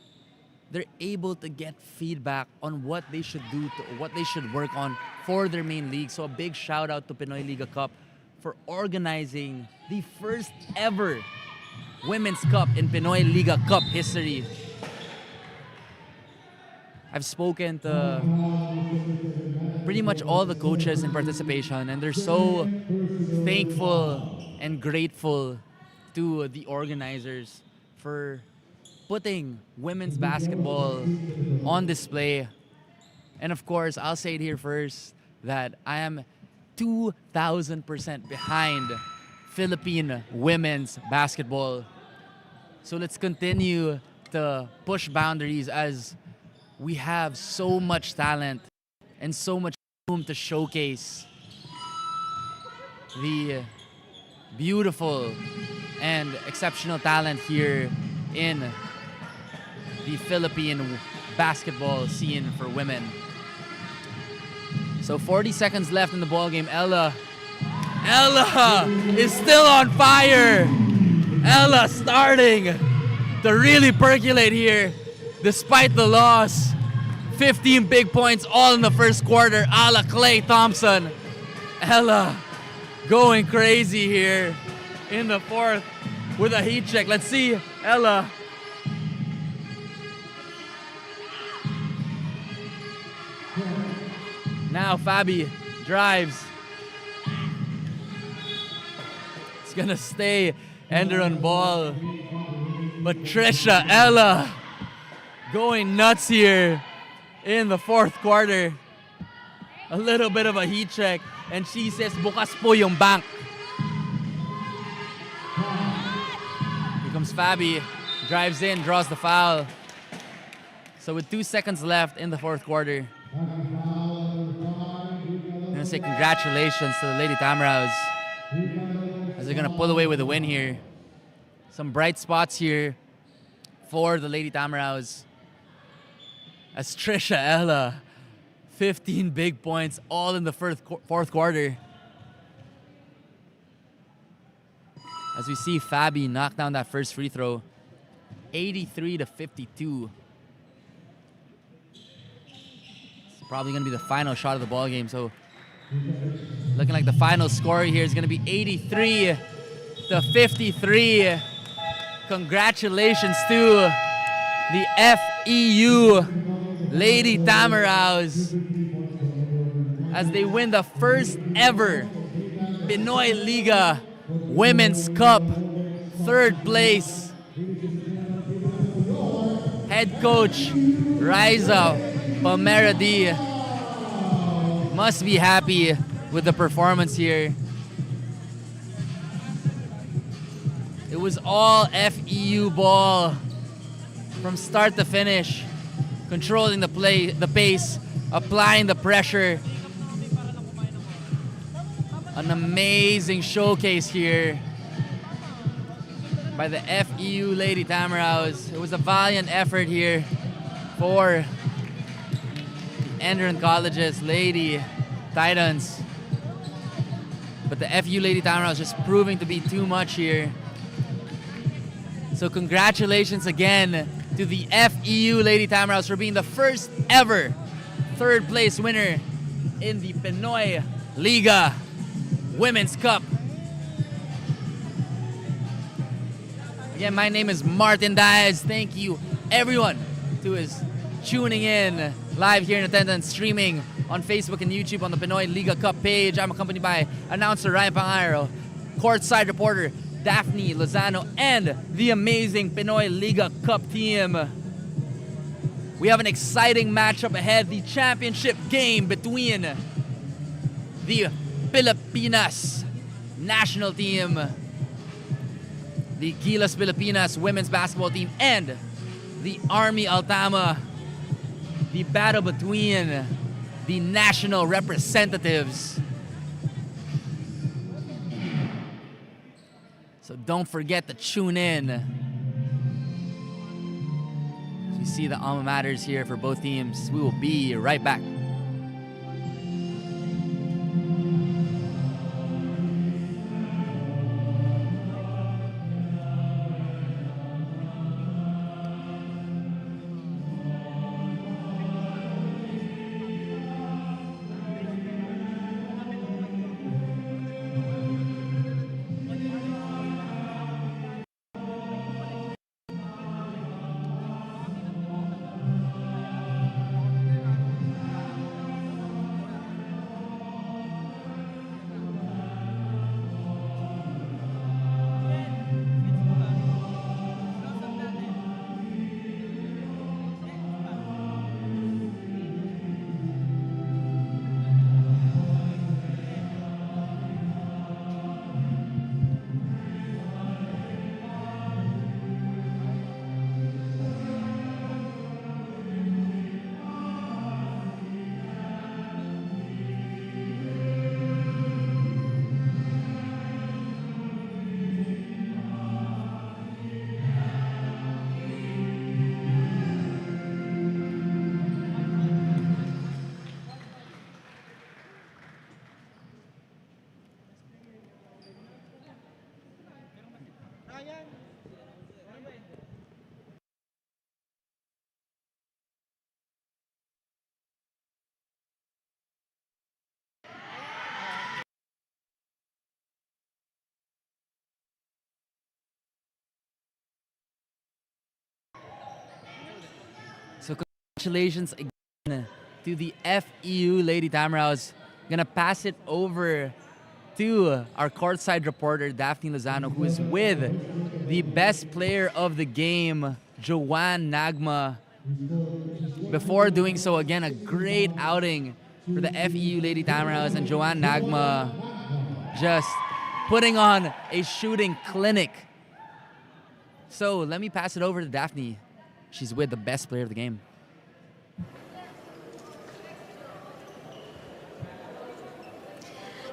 They're able to get feedback on what they should do, what they should work on for their main league. So a big shout out to Pinoyliga Cup for organizing the first ever Women's Cup in Pinoyliga Cup history. I've spoken to pretty much all the coaches in participation, and they're so thankful and grateful to the organizers for putting women's basketball on display. And of course, I'll say it here first that I am 2,000% behind Philippine women's basketball. So let's continue to push boundaries as we have so much talent and so much room to showcase the beautiful and exceptional talent here in the Philippine basketball scene for women. So 40 seconds left in the ball game. Ella is still on fire. Ella starting to really percolate here despite the loss. 15 big points all in the first quarter, a la Klay Thompson. Ella going crazy here in the fourth with a heat check. Let's see Ella. Now Fabi drives. It's gonna stay ENDERUN ball. But Trisha Ella going nuts here in the fourth quarter. A little bit of a heat check. And she says, bukas po yung bank. Here comes Fabi. Drives in, draws the foul. So with 2 seconds left in the fourth quarter, I'm going to say congratulations to the Lady Tamaraws as they're going to pull away with a win here. Some bright spots here for the Lady Tamaraws as Trisha Ella, 15 big points, all in the fourth quarter. As we see Fabi knock down that first free throw, 83-52. It's probably going to be the final shot of the ball game. So looking like the final score here is going to be 83-53. Congratulations to the FEU Lady Tamaraws as they win the first ever Pinoyliga Women's Cup, third place. Head coach Riza Pomeradi must be happy with the performance here. It was all FEU ball from start to finish, controlling the play, the pace, applying the pressure. An amazing showcase here by the FEU Lady Tamaraws. It was a valiant effort here for ENDERUN College's Lady Titans. But the FEU Lady Tamaraws just proving to be too much here. So congratulations again to the FEU Lady Tamaraws for being the first ever third place winner in the Pinoyliga Women's Cup. Again, my name is Martin Diaz. Thank you everyone who is tuning in live here in attendance, streaming on Facebook and YouTube on the Pinoyliga Cup page. I'm accompanied by announcer Ryan Pangaro, courtside reporter Daphne Lozano, and the amazing Pinoyliga Cup team. We have an exciting matchup ahead, the championship game between the Pilipinas national team, the Gilas Pilipinas women's basketball team, and the Army Altama. The battle between the national representatives. So don't forget to tune in. As we see the alma maters here for both teams. We will be right back. So congratulations again to the FEU Lady Tamaraws gonna pass it over to our courtside reporter, Daphne Lozano, who is with the best player of the game, Joanne Nagma. Before doing so, again, a great outing for the FEU Lady TAMARAW'S, and Joanne Nagma just putting on a shooting clinic. So let me pass it over to Daphne. She's with the best player of the game.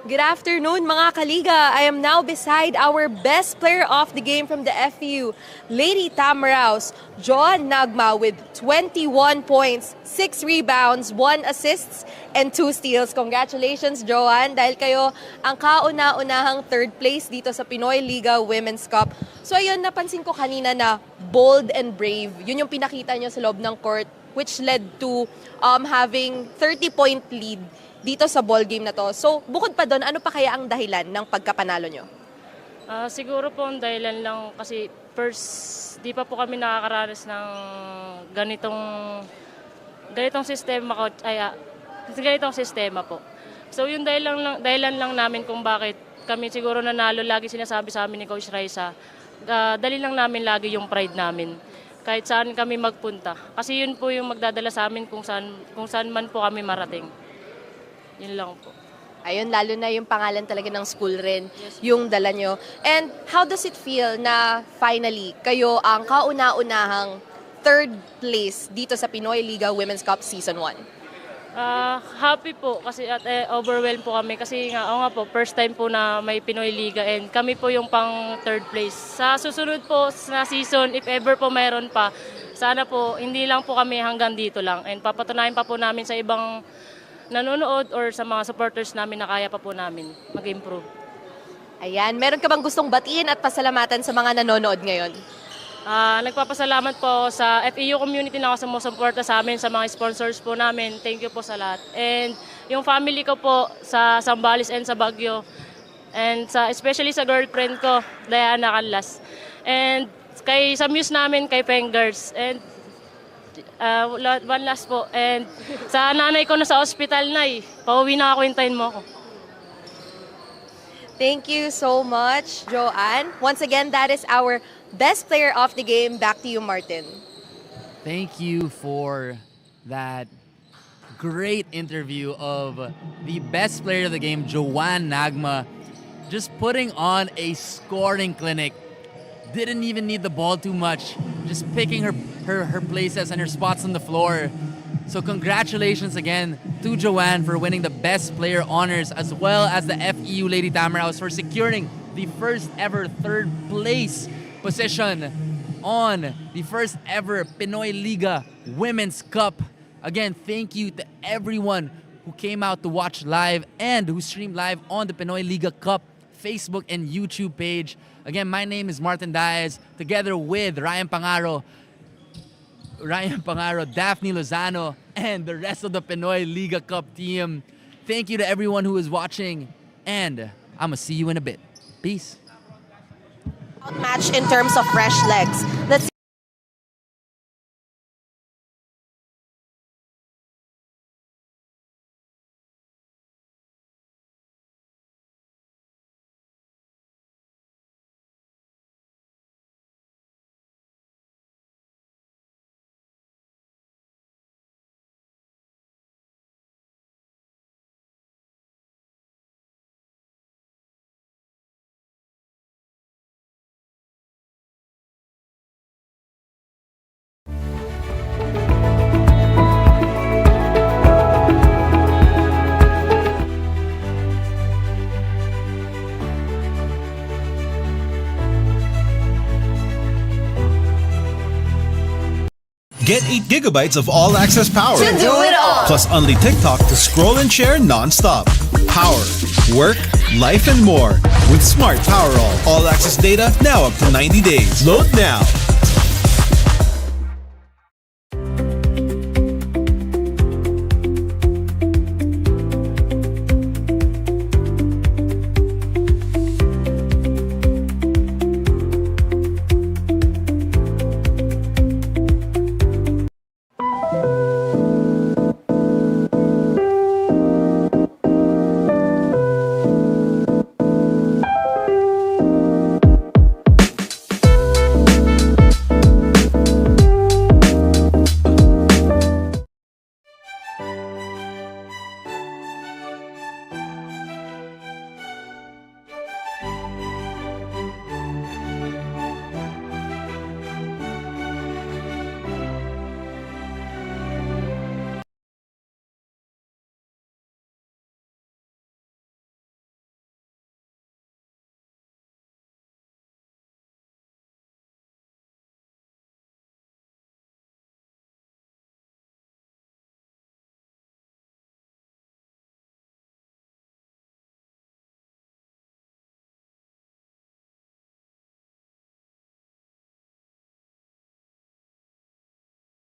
Good afternoon, mga kaliga. I am now beside our best player of the game from the FEU, Lady TAMARAW'S, Joanne Nagma, with 21 points, 6 rebounds, 1 assists, and 2 steals. Congratulations, Joanne, dahil kayo ang kauna-unahang third place dito sa Pinoyliga Women'S Cup. So ayun, napansin ko kanina na bold and brave. Yun yung pinakita nyo sa loob ng court, which led to having 30-point lead dito sa ball game na to. So, bukod pa doon, ano pa kaya ang dahilan ng pagkapanalo nyo? Siguro po ang dahilan lang kasi first, di pa po kami nakakaranas ng ganitong sistema po. So, yung dahilan lang namin kung bakit kami siguro nanalo, lagi sinasabi sa amin ni Coach Raisa, dali lang namin lagi yung pride namin. Kahit saan kami magpunta. Kasi yun po yung magdadala sa amin kung saan man po kami marating. Yun lang po. Ayun, lalo na yung pangalan talaga ng school rin, yung dala nyo. And how does it feel na finally, kayo ang kauna-unahang third place dito sa Pinoyliga Women'S Cup Season 1? Happy po kasi at overwhelmed po kami kasi nga po, first time po na may Pinoy Liga and kami po yung pang third place. Sa susunod po na season, if ever po mayroon pa, sana po hindi lang po kami hanggang dito lang and papatunayan pa po namin sa ibang nanonood or sa mga supporters namin na kaya pa po namin mag-improve. Ayan, meron ka bang gustong batiin at pasalamatan sa mga nanonood ngayon? Nagpapasalamat po sa FEU community na sumusuporta sa amin, sa mga sponsors po namin. Thank you po sa lahat. And yung family ko po sa Zambales and sa Baguio. And especially sa girlfriend ko, Diana Canlas. And sa muse namin, kay Fengers. And one last po. And sa nanay ko na sa hospital na pauwi na ako, hintayin mo ako. Thank you so much, Joanne. Once again, that is our best player of the game. Back to you, Martin. Thank you for that great interview of the best player of the game, Joanne Nagma, just putting on a scoring clinic. Didn't even need the ball too much, just picking her places and her spots on the floor. So congratulations again to Joanne for winning the best player honors, as well as the FEU Lady TAMARAW'S for securing the first ever third place position on the first ever Pinoyliga Women'S Cup. Again, thank you to everyone who came out to watch live and who streamed live on the Pinoyliga Cup Facebook and YouTube page. Again, my name is Martin Diaz, together with Ryan Pangaro, Daphne Lozano, and the rest of the Pinoyliga Cup team. Thank you to everyone who is watching, and I'm gonna see you in a bit. Peace. Match in terms of fresh legs. Let's Get 8 gigabytes of all-access power. do it all. Plus only TikTok to scroll and share non-stop. Power, work, life, and more with Smart Power All. All-access data now up to 90 days. Load now.